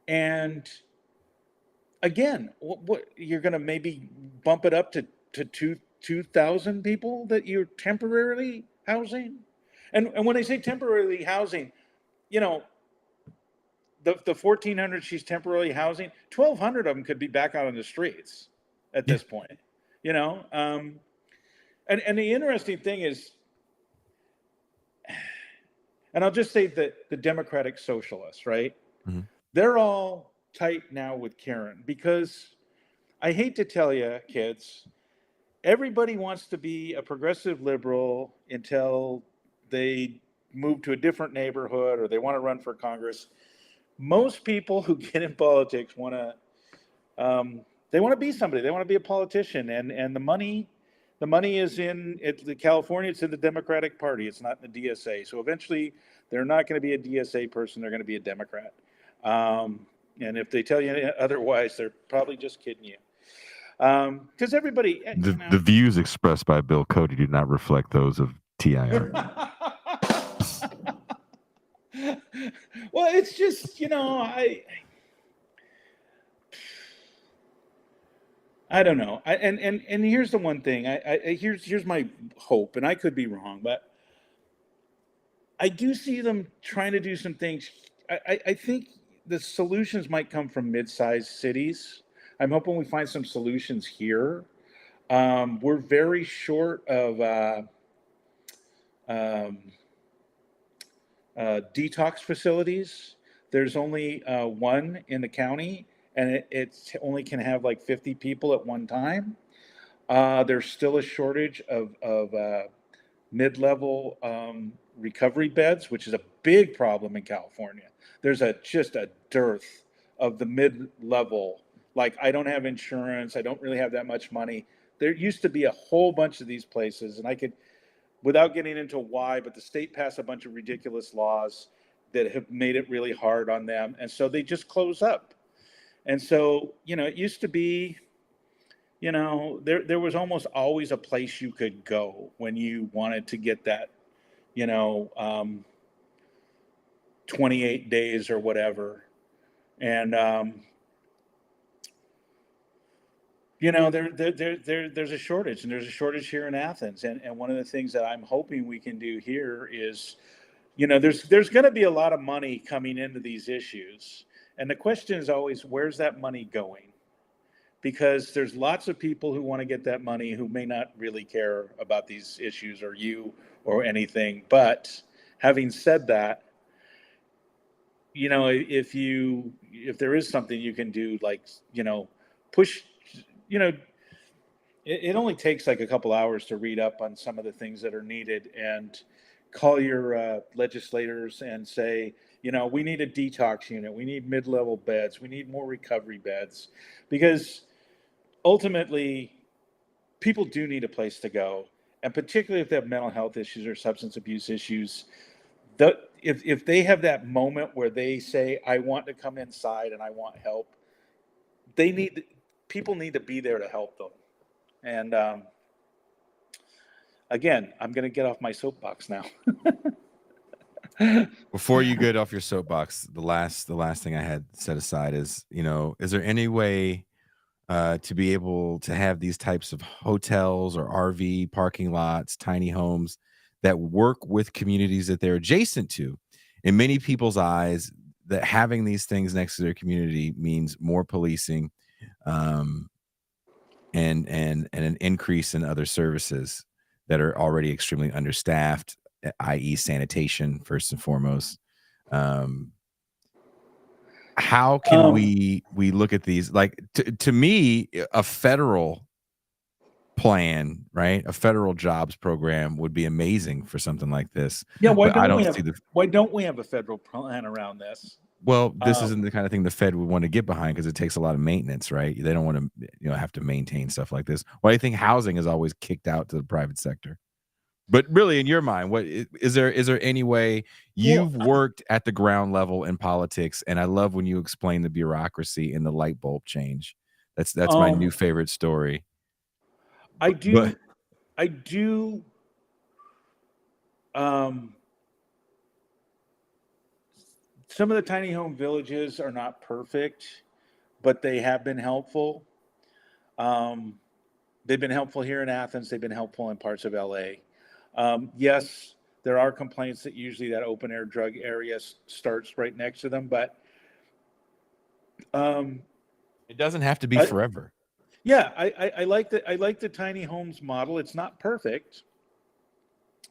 and again, what you're going to maybe bump it up to 2,000 people that you're temporarily housing. And when I say temporarily housing, the 1,400 she's temporarily housing, 1,200 of them could be back out on the streets at this point, and the interesting thing is, and I'll just say that the Democratic Socialists, right? Mm-hmm. They're all tight now with Karen, because I hate to tell you, kids, everybody wants to be a progressive liberal until they move to a different neighborhood or they want to run for Congress. Most people who get in politics want to, they want to be somebody. They want to be a politician, and the money is in California. It's in the Democratic Party. It's not in the DSA. So eventually, they're not going to be a DSA person. They're going to be a Democrat. And if they tell you otherwise, they're probably just kidding you. Because everybody, the views expressed by Bill Cody do not reflect those of TIR. Well, it's just, I don't know. And here's the one thing. Here's my hope, and I could be wrong, but I do see them trying to do some things. I think the solutions might come from mid-sized cities. I'm hoping we find some solutions here. We're very short of um, detox facilities. There's only one in the county, and it only can have like 50 people at one time. There's still a shortage of mid-level recovery beds, which is a big problem in California. There's just a dearth of the mid-level. Like, I don't have insurance. I don't really have that much money. There used to be a whole bunch of these places, and I could, without getting into why, but the state passed a bunch of ridiculous laws that have made it really hard on them, and so they just close up. And so, it used to be, there was almost always a place you could go when you wanted to get that, you know, um, 28 days or whatever. And, there's a shortage, and there's a shortage here in Athens. And one of the things that I'm hoping we can do here is, there's going to be a lot of money coming into these issues. And the question is always, where's that money going? Because there's lots of people who want to get that money who may not really care about these issues or you or anything. But having said that, if there is something you can do, like, push, you know, it only takes like a couple hours to read up on some of the things that are needed and call your legislators and say, we need a detox unit, we need mid-level beds, we need more recovery beds, because ultimately people do need a place to go, and particularly if they have mental health issues or substance abuse issues. If they have that moment where they say, I want to come inside and I want help, they need people need to be there to help them. And again, I'm going to get off my soapbox now. Before you get off your soapbox, the last thing I had set aside is, is there any way to be able to have these types of hotels or RV parking lots, tiny homes that work with communities that they're adjacent to? In many people's eyes, that having these things next to their community means more policing, um, and an increase in other services that are already extremely understaffed, i.e., sanitation first and foremost. Um, how can um, we look at these, like, to me, a federal plan, right? A federal jobs program would be amazing for something like this. yeah, But I don't see the why don't we have a federal plan around this? well, this Um, isn't the kind of thing the Fed would want to get behind because it takes a lot of maintenance, right? They don't want to, have to maintain stuff like this. Why do you think housing is always kicked out to the private sector? But really, in your mind, what is there any way well, you've worked at the ground level in politics? And I love when you explain the bureaucracy and the light bulb change. That's my new um, favorite story. I But do, I do. Um, some of the tiny home villages are not perfect, but they have been helpful. Um, they've been helpful here in Athens. They've been helpful in parts of LA. Yes, there are complaints that usually that open air drug area starts right next to them, but um, it doesn't have to be I, forever. yeah, I like the tiny homes model. It's not perfect.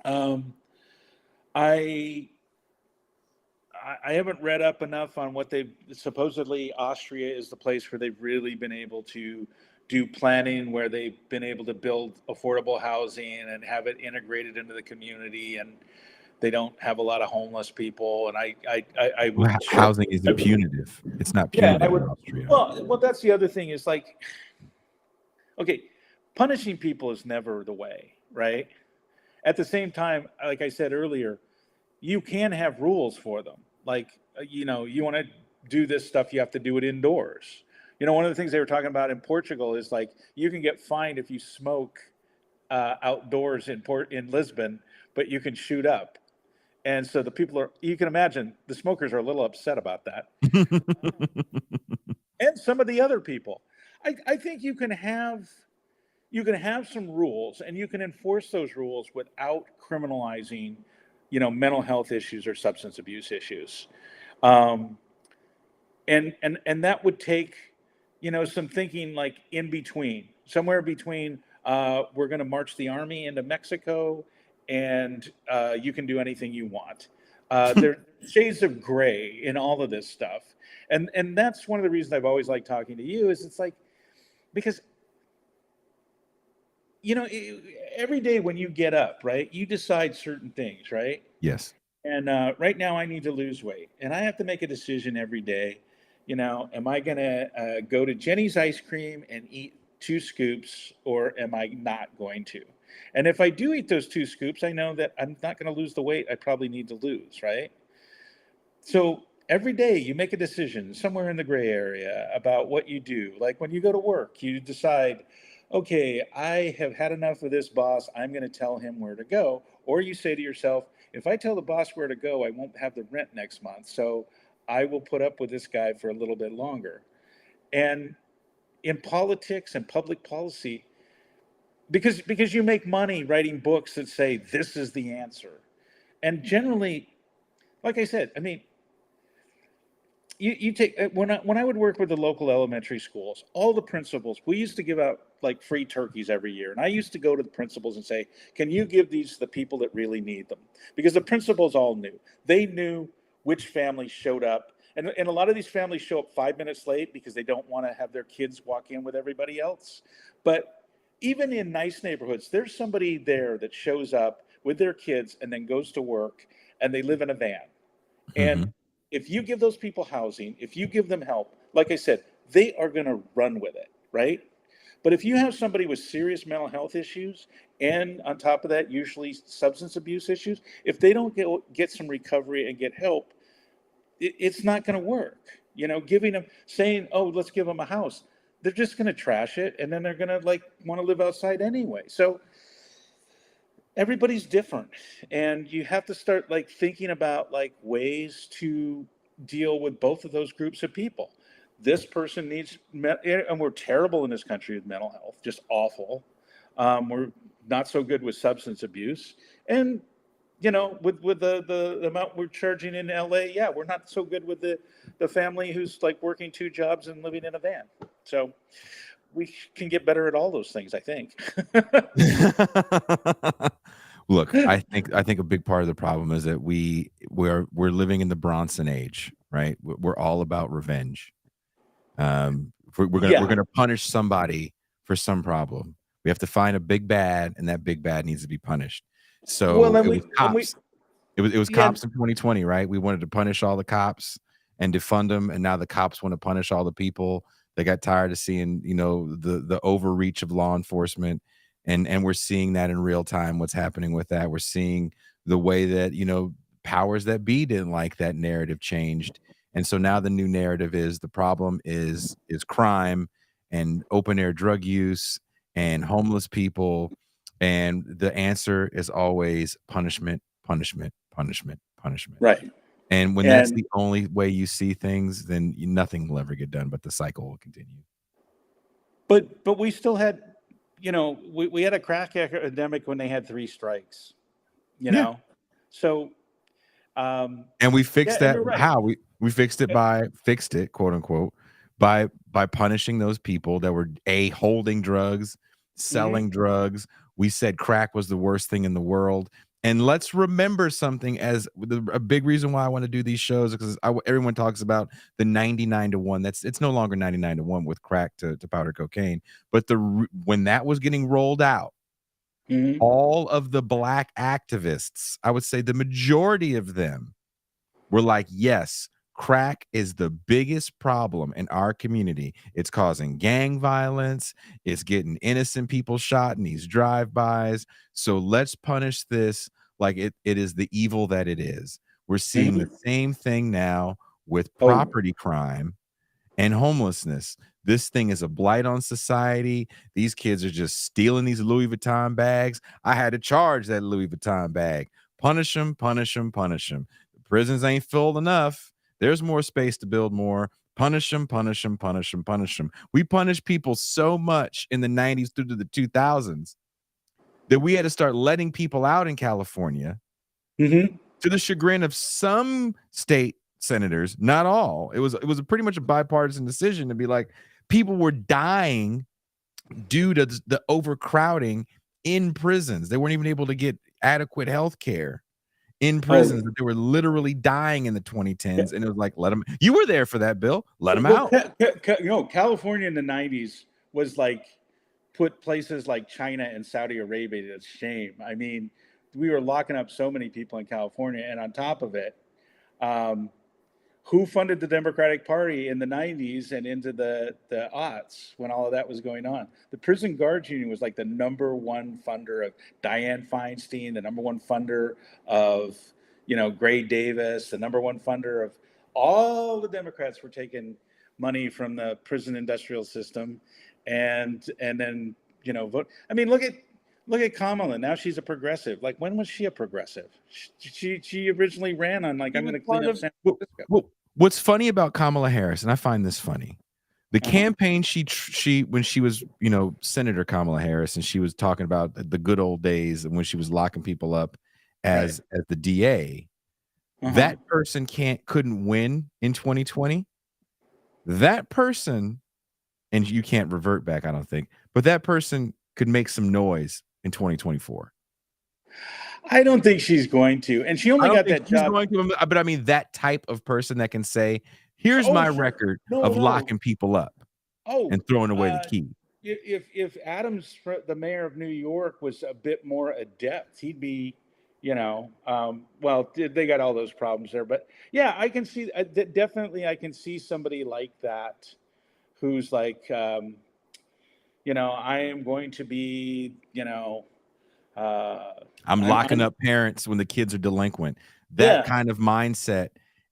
Um, I I haven't read up enough on what they've supposedly. Austria is the place where they've really been able to do planning, where they've been able to build affordable housing and have it integrated into the community, and they don't have a lot of homeless people. And I would Well, housing isn't punitive. It's not yeah, and I punitive in would Austria. well that's the other thing is like, okay, punishing people is never the way, right? At the same time, like I said earlier, you can have rules for them. Like, you want to do this stuff, you have to do it indoors. One of the things they were talking about in Portugal is like you can get fined if you smoke outdoors in Lisbon, but you can shoot up. And so the people are, you can imagine the smokers are a little upset about that. And some of the other people. I think you can have some rules and you can enforce those rules without criminalizing, mental health issues or substance abuse issues. Um, and that would take, some thinking like in between, somewhere between we're going to march the army into Mexico and you can do anything you want. There are shades of gray in all of this stuff. And that's one of the reasons I've always liked talking to you is it's like, because every day when you get up, right, you decide certain things, right? Yes. And right now I need to lose weight and I have to make a decision every day. Am I going to go to Jenny's ice cream and eat 2 scoops, or am I not going to? And if I do eat those 2 scoops, I know that I'm not going to lose the weight I probably need to lose, right? So every day you make a decision somewhere in the gray area about what you do. Like when you go to work, you decide, okay, I have had enough of this boss. I'm going to tell him where to go. Or you say to yourself, if I tell the boss where to go, I won't have the rent next month. So I will put up with this guy for a little bit longer. And in politics and public policy, because you make money writing books that say this is the answer. And generally, like I said, I mean, you take when I would work with the local elementary schools, all the principals, we used to give out like free turkeys every year, and I used to go to the principals and say, can you give these to the people that really need them? Because the principals all knew, they knew which families showed up, and a lot of these families show up 5 minutes late because they don't want to have their kids walk in with everybody else. But even in nice neighborhoods, there's somebody there that shows up with their kids and then goes to work, and they live in a van. And Mhm. if you give those people housing, if you give them help, like I said, they are going to run with it, right? But if you have somebody with serious mental health issues, and on top of that, usually substance abuse issues, if they don't get some recovery and get help, it's not going to work. Giving them, saying, oh, let's give them a house, they're just going to trash it. And then they're going to like want to live outside anyway. So everybody's different, and you have to start like thinking about like ways to deal with both of those groups of people. This person needs and we're terrible in this country with mental health, just awful. We're not so good with substance abuse, and with the amount we're charging in LA, yeah, we're not so good with the family who's like working 2 jobs and living in a van. So we can get better at all those things, I think. Look, I think a big part of the problem is that we're living in the Bronson age, right? We're all about revenge. We're Yeah. gonna punish somebody for some problem. We have to find a big bad, and that big bad needs to be punished. Well, So then it was we cops. It was yeah. cops in 2020, right? We wanted to punish all the cops and defund them, and now the cops want to punish all the people. They got tired of seeing, the overreach of law enforcement, and we're seeing that in real time. What's happening with that? We're seeing the way that powers that be didn't like that narrative changed, and so now the new narrative is the problem is crime and open air drug use and homeless people, and the answer is always punishment, punishment, punishment, punishment. Right. And when that's And the only way you see things, then nothing will ever get done, but the cycle will continue. but we still had, we had a crack epidemic when they had 3 strikes, you Yeah. know. So And we yeah, fixed and that you're right. how? We fixed it by fixed it, quote unquote, by punishing those people that were holding drugs, Hmm. selling drugs. We said crack was the worst thing in the world. And let's remember something as a big reason why I want to do these shows because everyone talks about the 99 to 1. It's no longer 99 to 1 with crack to powder cocaine. But when that was getting rolled out, Hmm. all of the black activists, I would say the majority of them were like, yes, crack is the biggest problem in our community. It's causing gang violence. It's getting innocent people shot in these drive-bys. So let's punish this like it is the evil that it is. We're seeing the Hmm. same thing now with Oh, property crime and homelessness. This thing is a blight on society. These kids are just stealing these Louis Vuitton bags. I had to charge that Louis Vuitton bag. Punish them, punish them, punish them. The prisons ain't full enough. There's more space to build more. Punish them, punish them, punish them, punish them. We punished people so much in the 90s through to the 2000s that we had to start letting people out in California to the chagrin of some state senators, not all. It was pretty much a bipartisan decision to be like, people were dying due to the overcrowding in prisons. They weren't even able to get adequate health care in prisons, that they were literally dying in the 2010s. And it was like, let them, you were there for that, Bill, let them out. California in the 90s was like, put places like China and Saudi Arabia to shame. I mean, we were locking up so many people in California. And on top of it, who funded the Democratic Party in the 90s and into the aughts when all of that was going on? The Prison Guards Union was like the number one funder of Dianne Feinstein, the number one funder of, Gray Davis, the number one funder of all the Democrats were taking money from the prison industrial system and then, vote. I mean, look at Kamala. Now she's a progressive. Like, when was she a progressive? She originally ran on like, I'm going to clean up San Francisco. What's funny about Kamala Harris, and I find this funny, the campaign she when she was, Senator Kamala Harris, and she was talking about the good old days and when she was locking people up as the DA, that person couldn't win in 2020. That person, and you can't revert back, I don't think, but that person could make some noise in 2024. I don't think she's going to. And she only got that job. But I mean, that type of person that can say, here's my record of locking people up and throwing away the key. If Adams, the mayor of New York, was a bit more adept, he'd be, well, they got all those problems there. But yeah, I can see, definitely I can see somebody like that who's like, I am going to be, I'm locking up parents when the kids are delinquent. That kind of mindset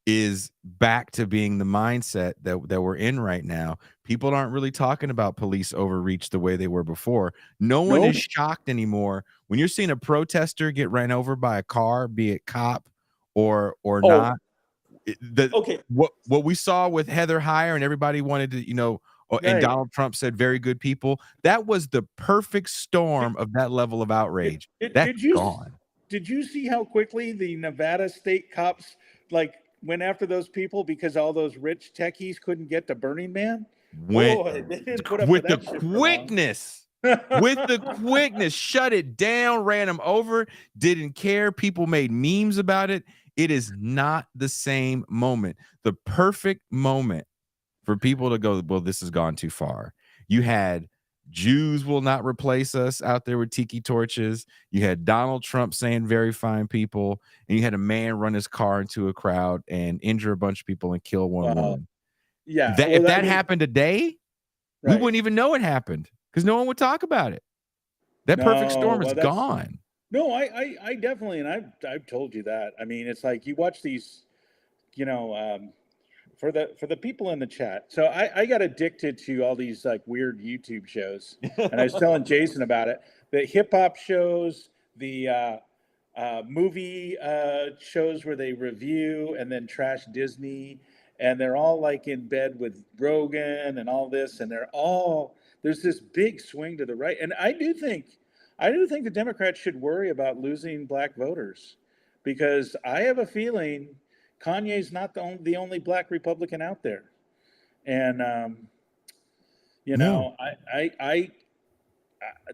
is back to being the mindset that we're in right now. People aren't really talking about police overreach the way they were before. No one is shocked anymore when you're seeing a protester get ran over by a car, be it cop or not. What we saw with Heather Heyer and everybody wanted to, and Donald Trump said very good people. That was the perfect storm of that level of outrage. That's gone. Did you see how quickly the Nevada state cops went after those people because all those rich techies couldn't get to Burning Man? With the quickness, shut it down, ran them over, didn't care. People made memes about it. It is not the same moment. The perfect moment for people to go, well, this has gone too far. You had Jews will not replace us out there with tiki torches. You had Donald Trump saying very fine people, and you had a man run his car into a crowd and injure a bunch of people and kill one woman. Yeah. If that happened today, we wouldn't even know it happened because no one would talk about it. That perfect storm is gone. No, I definitely, and I've told you that. I mean, it's like you watch these, for the people in the chat. So I got addicted to all these like weird YouTube shows, and I was telling Jason about it. The hip hop shows, the movie shows where they review and then trash Disney, and they're all like in bed with Rogan and all this, and there's this big swing to the right. And I do think the Democrats should worry about losing black voters, because I have a feeling Kanye's not the only black Republican out there. And,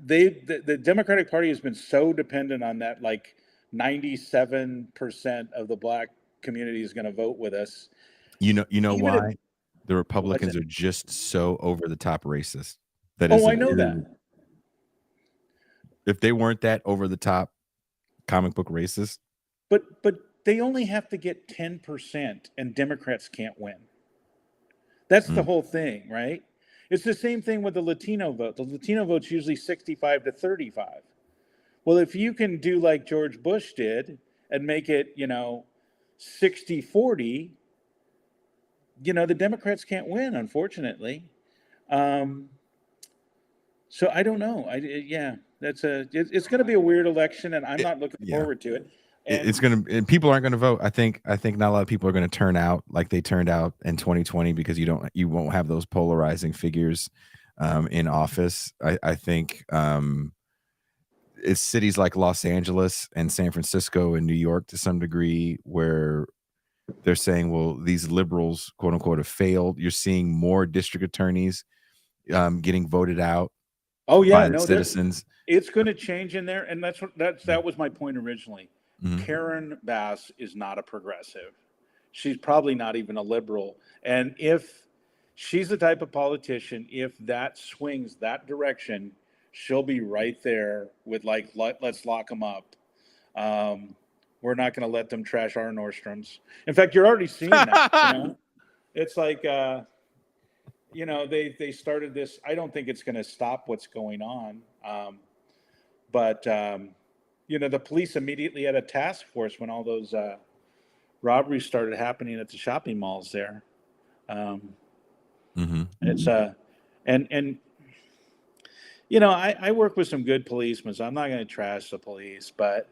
the Democratic Party has been so dependent on that, like 97% of the black community is going to vote with us. You know why? The Republicans are just so over the top racist. I know that. If they weren't that over the top comic book racist. But they only have to get 10% and Democrats can't win. That's the whole thing, right? It's the same thing with the Latino vote. The Latino vote's usually 65 to 35. Well, if you can do like George Bush did and make it, 60-40, the Democrats can't win, unfortunately. So I don't know. It's going to be a weird election, and I'm not looking forward to it. And and people aren't gonna vote. I think not a lot of people are gonna turn out like they turned out in 2020 because you won't have those polarizing figures in office. I think it's cities like Los Angeles and San Francisco and New York to some degree where they're saying, well, these liberals, quote unquote, have failed. You're seeing more district attorneys getting voted out oh by yeah, the no, citizens. it's going to change in there, and that was my point originally. Mhm. Karen Bass is not a progressive. She's probably not even a liberal. And if she's the type of politician, if that swings that direction, she'll be right there with like, let's lock them up. Um, we're not going to let them trash our Nordstroms. In fact, you're already seeing that. It's like, they started this. I don't think it's going to stop what's going on. But the police immediately had a task force when all those robberies started happening at the shopping malls there. Mhm. It's and I work with some good policemen, so I'm not going to trash the police, but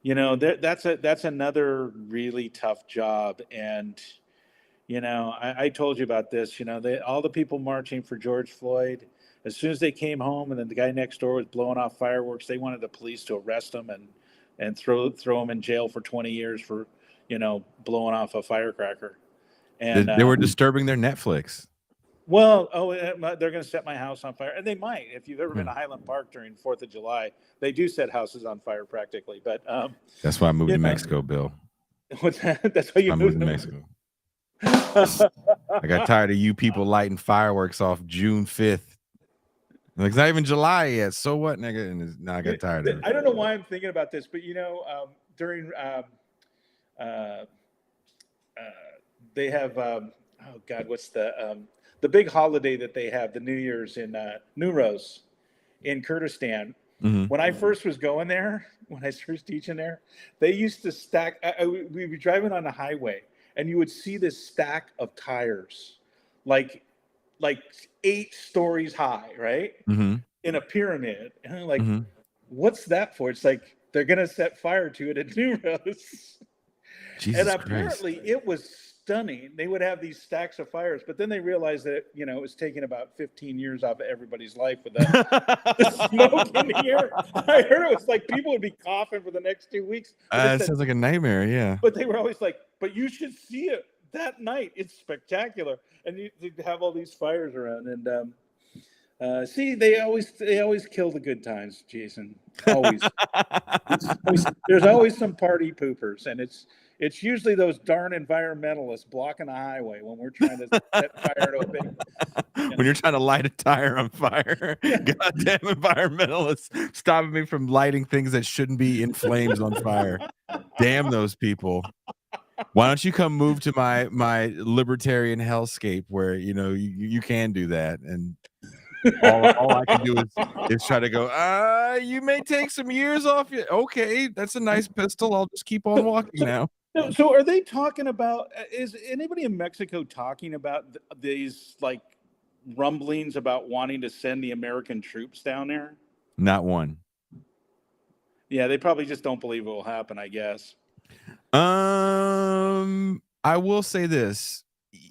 that's another really tough job. And I told you about this. All the people marching for George Floyd, as soon as they came home, and then the guy next door was blowing off fireworks, they wanted the police to arrest him and throw him in jail for 20 years for blowing off a firecracker. And They were disturbing their Netflix. well, they're going to set my house on fire, and they might. If you've ever been Hmm. to Highland Park during 4th of July, they do set houses on fire practically. But That's why I moved you to know, Mexico, Bill. what's that? That's why you I moved moved to Mexico. I got tired of you people lighting fireworks off June 5th. Like, it's not even July yet. So what, nigga? And now I got tired of it. I don't know why I'm thinking about this, but during uh, they have oh God, what's the big holiday that they have, the New Year's in Newroz in Kurdistan. Mhm. When I first was going there, when I first teaching there, they used to stack. We'd be driving on the highway, and you would see this stack of tires, like 8 stories high, right, Mhm. in a pyramid. And I'm like, Mhm. what's that for? It's like they're gonna set fire to it at New Rose. And Jesus Christ. apparently it was stunning. They would have these stacks of fires, but then they realized that, it was taking about 15 years off of everybody's life with the smoke in the air. I heard it was like people would be coughing for the next 2 weeks. But they It said, sounds like a nightmare. Yeah. but they were always like, but you should see it that night. It's spectacular. And you have all these fires around. And see, they always kill the good times, Jason. Always. There's always some party poopers, and it's usually those darn environmentalists blocking the highway when we're trying to set fire to a big. When you're trying to light a tire on fire, goddamn environmentalists stopping me from lighting things that shouldn't be in flames on fire. Damn those people. Why don't you come move to my libertarian hellscape where you can do that, and all I can do is try to go, you may take some years off you. Okay, that's a nice pistol. I'll just keep on walking now. So are they talking about? Is anybody in Mexico talking about these like rumblings about wanting to send the American troops down there? Not one. Yeah, they probably just don't believe it will happen, I guess. I will say this.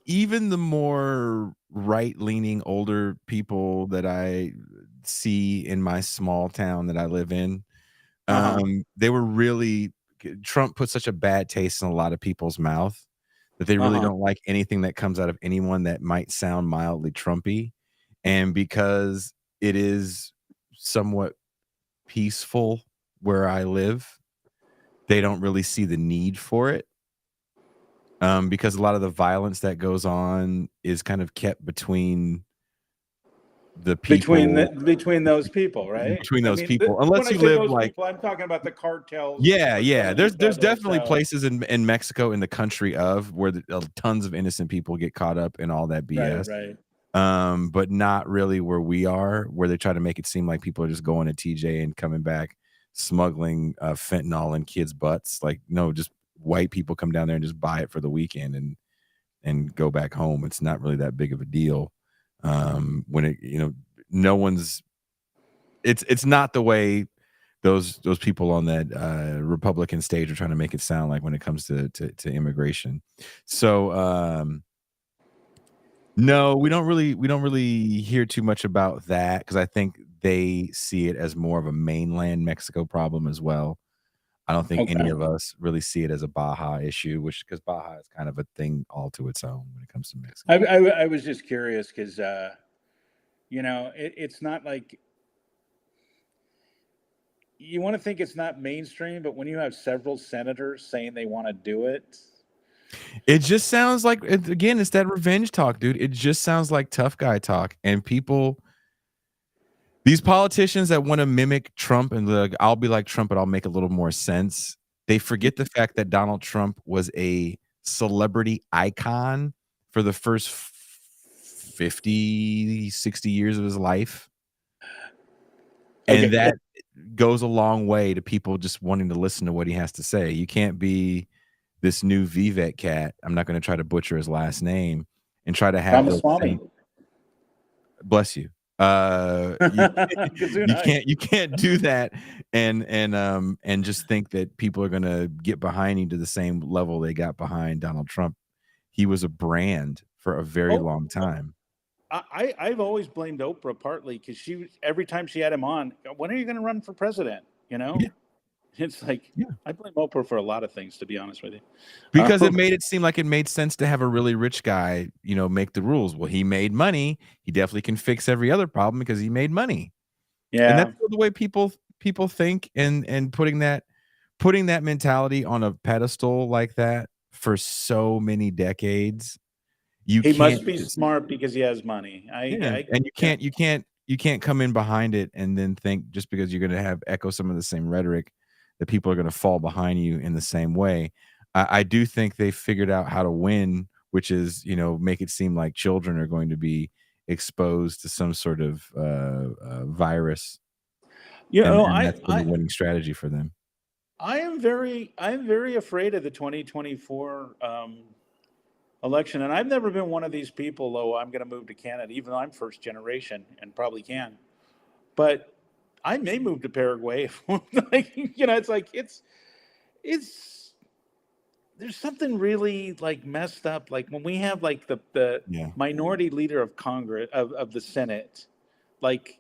Even the more right-leaning older people that I see in my small town that I live in, they were really Trump put such a bad taste in a lot of people's mouth that they really don't like anything that comes out of anyone that might sound mildly Trumpy. And because it is somewhat peaceful where I live, they don't really see the need for it. Because a lot of the violence that goes on is kind of kept between the people, between those people, right? between I those mean, people, when unless I you say live those like, people, I'm talking about the cartels. yeah. running each There's other, definitely so- places in Mexico, in the country where tons of innocent people get caught up in all that BS. Right. But not really where we are, where they try to make it seem like people are just going to TJ and coming back smuggling fentanyl in kids' butts. Like, no, just white people come down there and just buy it for the weekend and go back home. It's not really that big of a deal. When it, no one's, it's not the way those people on that Republican stage are trying to make it sound like when it comes to immigration. So no, we don't really hear too much about that because I think they see it as more of a mainland Mexico problem as well. I don't think any Okay. of us really see it as a Baja issue, which because Baja is kind of a thing all to its own when it comes to Mexico. I was just curious because, it's not like you want to think it's not mainstream, but when you have several senators saying they want to do it. It just sounds like, again, it's that revenge talk, dude. It just sounds like tough guy talk. And people, these politicians that want to mimic Trump and like, I'll be like Trump, but I'll make a little more sense. They forget the fact that Donald Trump was a celebrity icon for the first 50, 60 years of his life. And Okay. that goes a long way to people just wanting to listen to what he has to say. You can't be this new Vivek cat. I'm not going to try to butcher his last name and try to have those Ramaswamy. same, bless you. You can't do that and just think that people are going to get behind you to the same level they got behind Donald Trump. He was a brand for a very long time. I've always blamed Oprah partly because every time she had him on, when are you going to run for president? Yeah. It's like, Yeah. I blame Oprah for a lot of things, to be honest with you. Because it made it seem like it made sense to have a really rich guy, make the rules. Well, he made money. He definitely can fix every other problem because he made money. And Yeah. that's the way people think, and putting that mentality on a pedestal like that for so many decades. He must be smart because he has money. And you can't come in behind it and then think just because you're going to have echo some of the same rhetoric that people are going to fall behind you in the same way. I do think they figured out how to win, which is, make it seem like children are going to be exposed to some sort of virus. And that's been the winning strategy for them. I'm very afraid of the 2024 election, and I've never been one of these people. Though I'm going to move to Canada, even though I'm first generation and probably can. But I may move to Paraguay. It's like it's there's something really like messed up. Like when we have like the minority leader of Congress of the Senate, like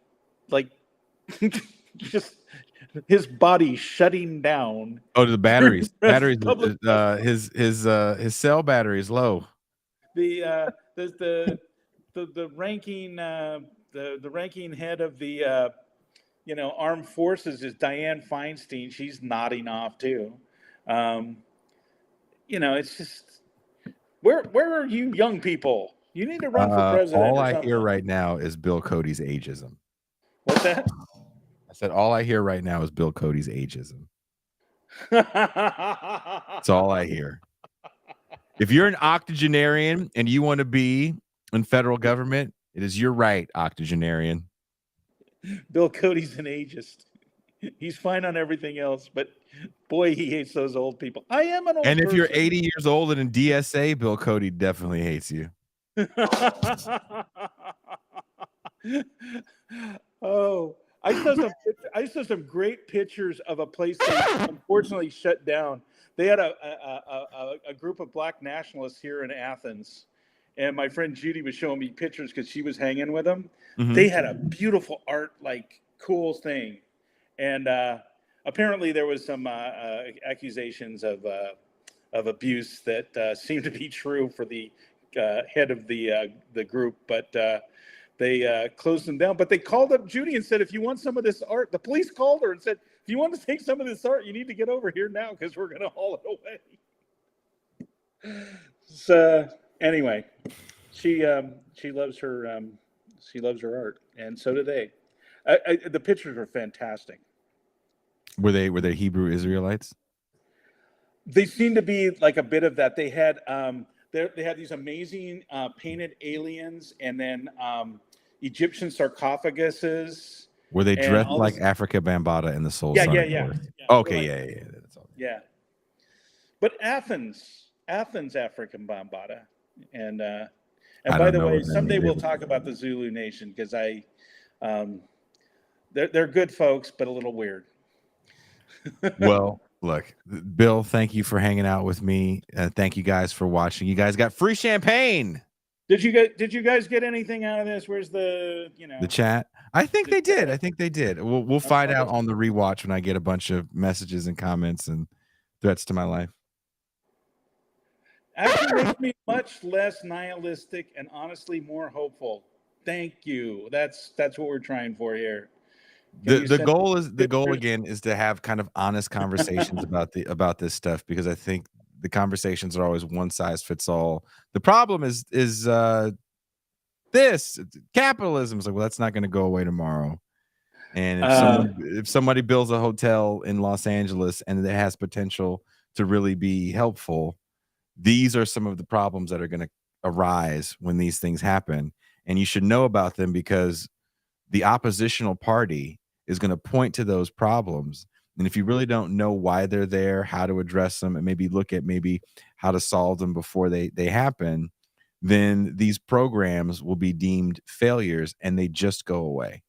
just his body shutting down. Oh, the batteries. His cell battery is low. The ranking the ranking head of the armed forces is Dianne Feinstein. She's nodding off too. It's just where are you young people? You need to run for president. All I hear right now is Bill Cody's ageism. What's that? I said all I hear right now is Bill Cody's ageism. That's all I hear. If you're an octogenarian and you want to be in federal government, it is your right, octogenarian. Bill Cody's an ageist. He's fine on everything else, but boy, he hates those old people. I am an old And if person. you're 80 years old and in DSA, Bill Cody definitely hates you. Oh, I saw some great pictures of a place that unfortunately shut down. They had a group of black nationalists here in Athens, and my friend Judy was showing me pictures because she was hanging with them. Mm-hmm. They had a beautiful art, like cool thing, and apparently there was some accusations of abuse that seemed to be true for the head of the group, but they closed them down. But they called up Judy and said, if you want some of this art, the police called her and said, if you want to take some of this art, you need to get over here now because we're going to haul it away. So anyway, she loves her art, and so do they. The pictures were fantastic. Were they Hebrew Israelites? They seem to be like a bit of that. They had they had these amazing painted aliens, and then Egyptian sarcophaguses. Were they dressed like Africa Bambaataa in the Soul? Yeah. Okay, like, yeah. That's all. Yeah. But Athens, African Bambaataa, and by the way, someday we'll talk about the Zulu Nation because they're good folks, but a little weird. Well, look, Bill, thank you for hanging out with me. Thank you guys for watching. You guys got free champagne. Did you guys get anything out of this? Where's the The chat? I think they did. chat? I think they did. We'll find out on the rewatch when I get a bunch of messages and comments and threats to my life. Actually makes me much less nihilistic and honestly more hopeful. Thank you. That's what we're trying for here. The goal again is to have kind of honest conversations about this stuff, because I think the conversations are always one size fits all. The problem is this capitalism is like, well, that's not going to go away tomorrow. And if somebody builds a hotel in Los Angeles and it has potential to really be helpful, these are some of the problems that are going to arise when these things happen. And you should know about them, because the oppositional party is going to point to those problems. And if you really don't know why they're there, how to address them, and maybe look at how to solve them before they happen, then these programs will be deemed failures and they just go away.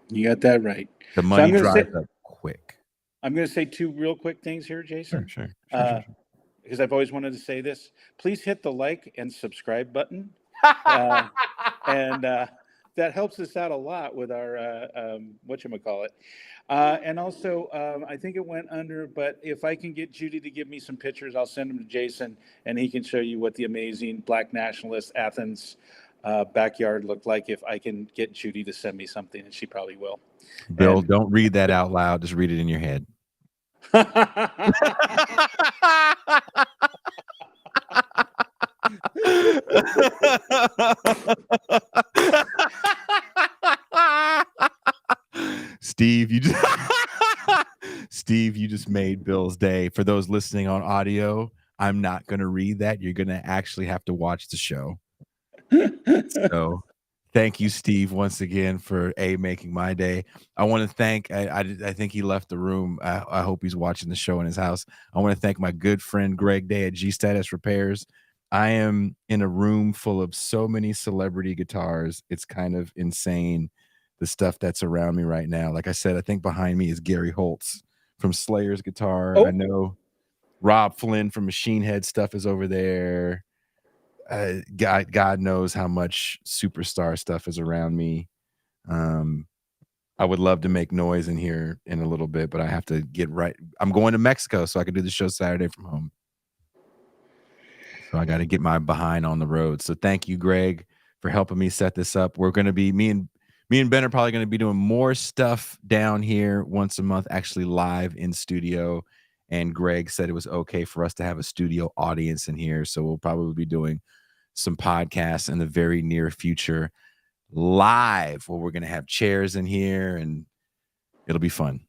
You got that right. The money dries up quick. I'm going to say two real quick things here, Jason. Sure. Because I've always wanted to say this. Please hit the like and subscribe button. And that helps us out a lot with our whatchamacallit. And also, I think it went under, but if I can get Judy to give me some pictures, I'll send them to Jason, and he can show you what the amazing Black nationalist Athens backyard looked like. If I can get Judy to send me something, and she probably will. Bill, don't read that out loud. Just read it in your head. Steve, you just made Bill's day. For those listening on audio, I'm not going to read that. You're going to actually have to watch the show. So thank you, Steve, once again for making my day. I want to thank, I think he left the room. I hope he's watching the show in his house. I want to thank my good friend Greg Day at G Status Repairs. I am in a room full of so many celebrity guitars. It's kind of insane, the stuff that's around me right now. Like I said, I think behind me is Gary Holtz from Slayer's guitar. Oh. I know Rob Flynn from Machine Head stuff is over there. God knows how much superstar stuff is around me. I would love to make noise in here in a little bit, but I have to get right. I'm going to Mexico so I can do the show Saturday from home. So I got to get my behind on the road. So thank you, Greg, for helping me set this up. We're going to be, me and Ben are probably going to be doing more stuff down here once a month, actually live in studio. And Greg said it was okay for us to have a studio audience in here. So we'll probably be doing some podcasts in the very near future live, where we're going to have chairs in here and it'll be fun.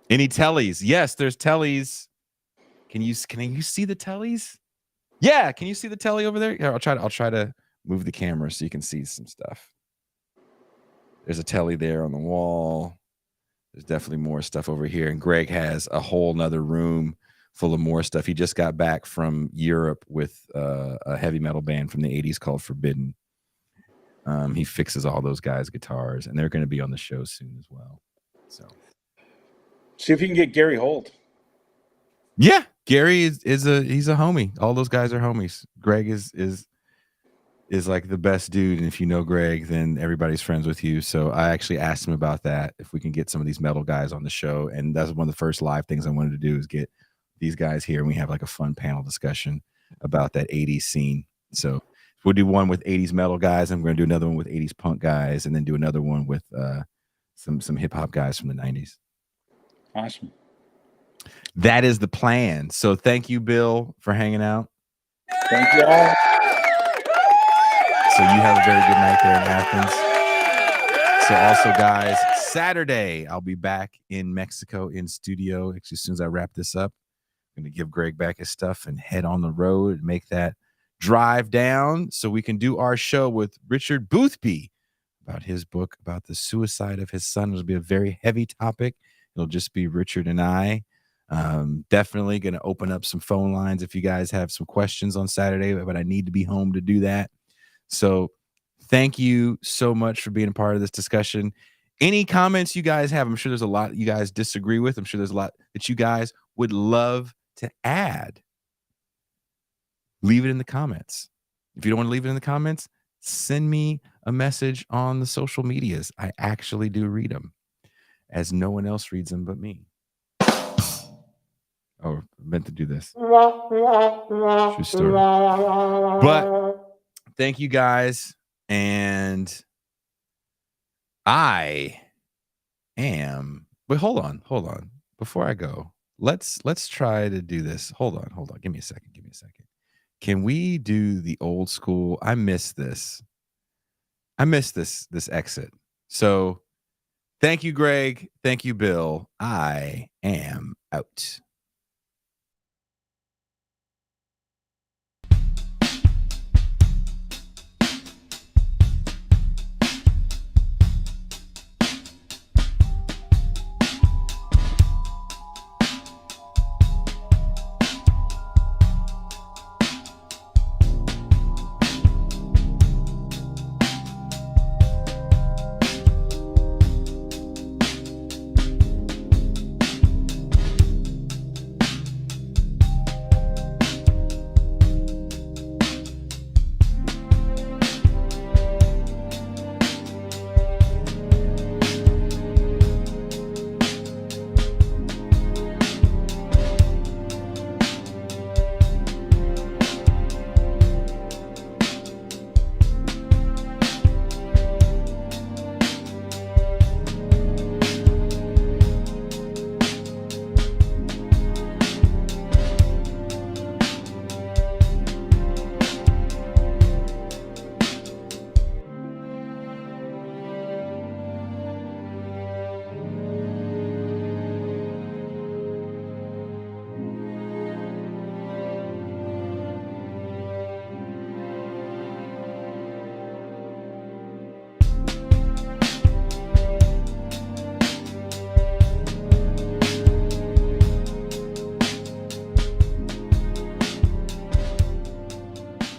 Any tellies? Yes, there's tellies. Can you see the tellies? Yeah, can you see the telly over there? Here, I'll try to move the camera so you can see some stuff. There's a telly there on the wall. There's definitely more stuff over here. And Greg has a whole nother room full of more stuff. He just got back from Europe with a heavy metal band from the 80s called Forbidden. He fixes all those guys' guitars, and they're going to be on the show soon as well. So see if you can get Gary Holt. Yeah, Gary he's a homie. All those guys are homies. Greg is like the best dude, and if you know Greg, then everybody's friends with you. So I actually asked him about that, if we can get some of these metal guys on the show, and that's one of the first live things I wanted to do, is get these guys here and we have like a fun panel discussion about that 80s scene. So we'll do one with 80s metal guys, and I'm going to do another one with 80s punk guys, and then do another one with some hip hop guys from the 90s. Awesome. That is the plan. So thank you, Bill, for hanging out. Thank you all. So you have a very good night there in Athens. So also, guys, Saturday, I'll be back in Mexico in studio. Actually, as soon as I wrap this up, I'm going to give Greg back his stuff and head on the road and make that drive down so we can do our show with Richard Boothby about his book about the suicide of his son. It'll be a very heavy topic. It'll just be Richard and I. Definitely going to open up some phone lines if you guys have some questions on Saturday, but I need to be home to do that. So thank you so much for being a part of this discussion. Any comments you guys have? I'm sure there's a lot you guys disagree with. I'm sure there's a lot that you guys would love to add. Leave it in the comments. If you don't want to leave it in the comments, send me a message on the social medias. I actually do read them, as no one else reads them but me. Oh, I meant to do this. True story. But thank you guys. And I am, but hold on. Before I go, let's try to do this. Hold on. Give me a second. Can we do the old school? I miss this exit. So thank you, Greg. Thank you, Bill. I am out.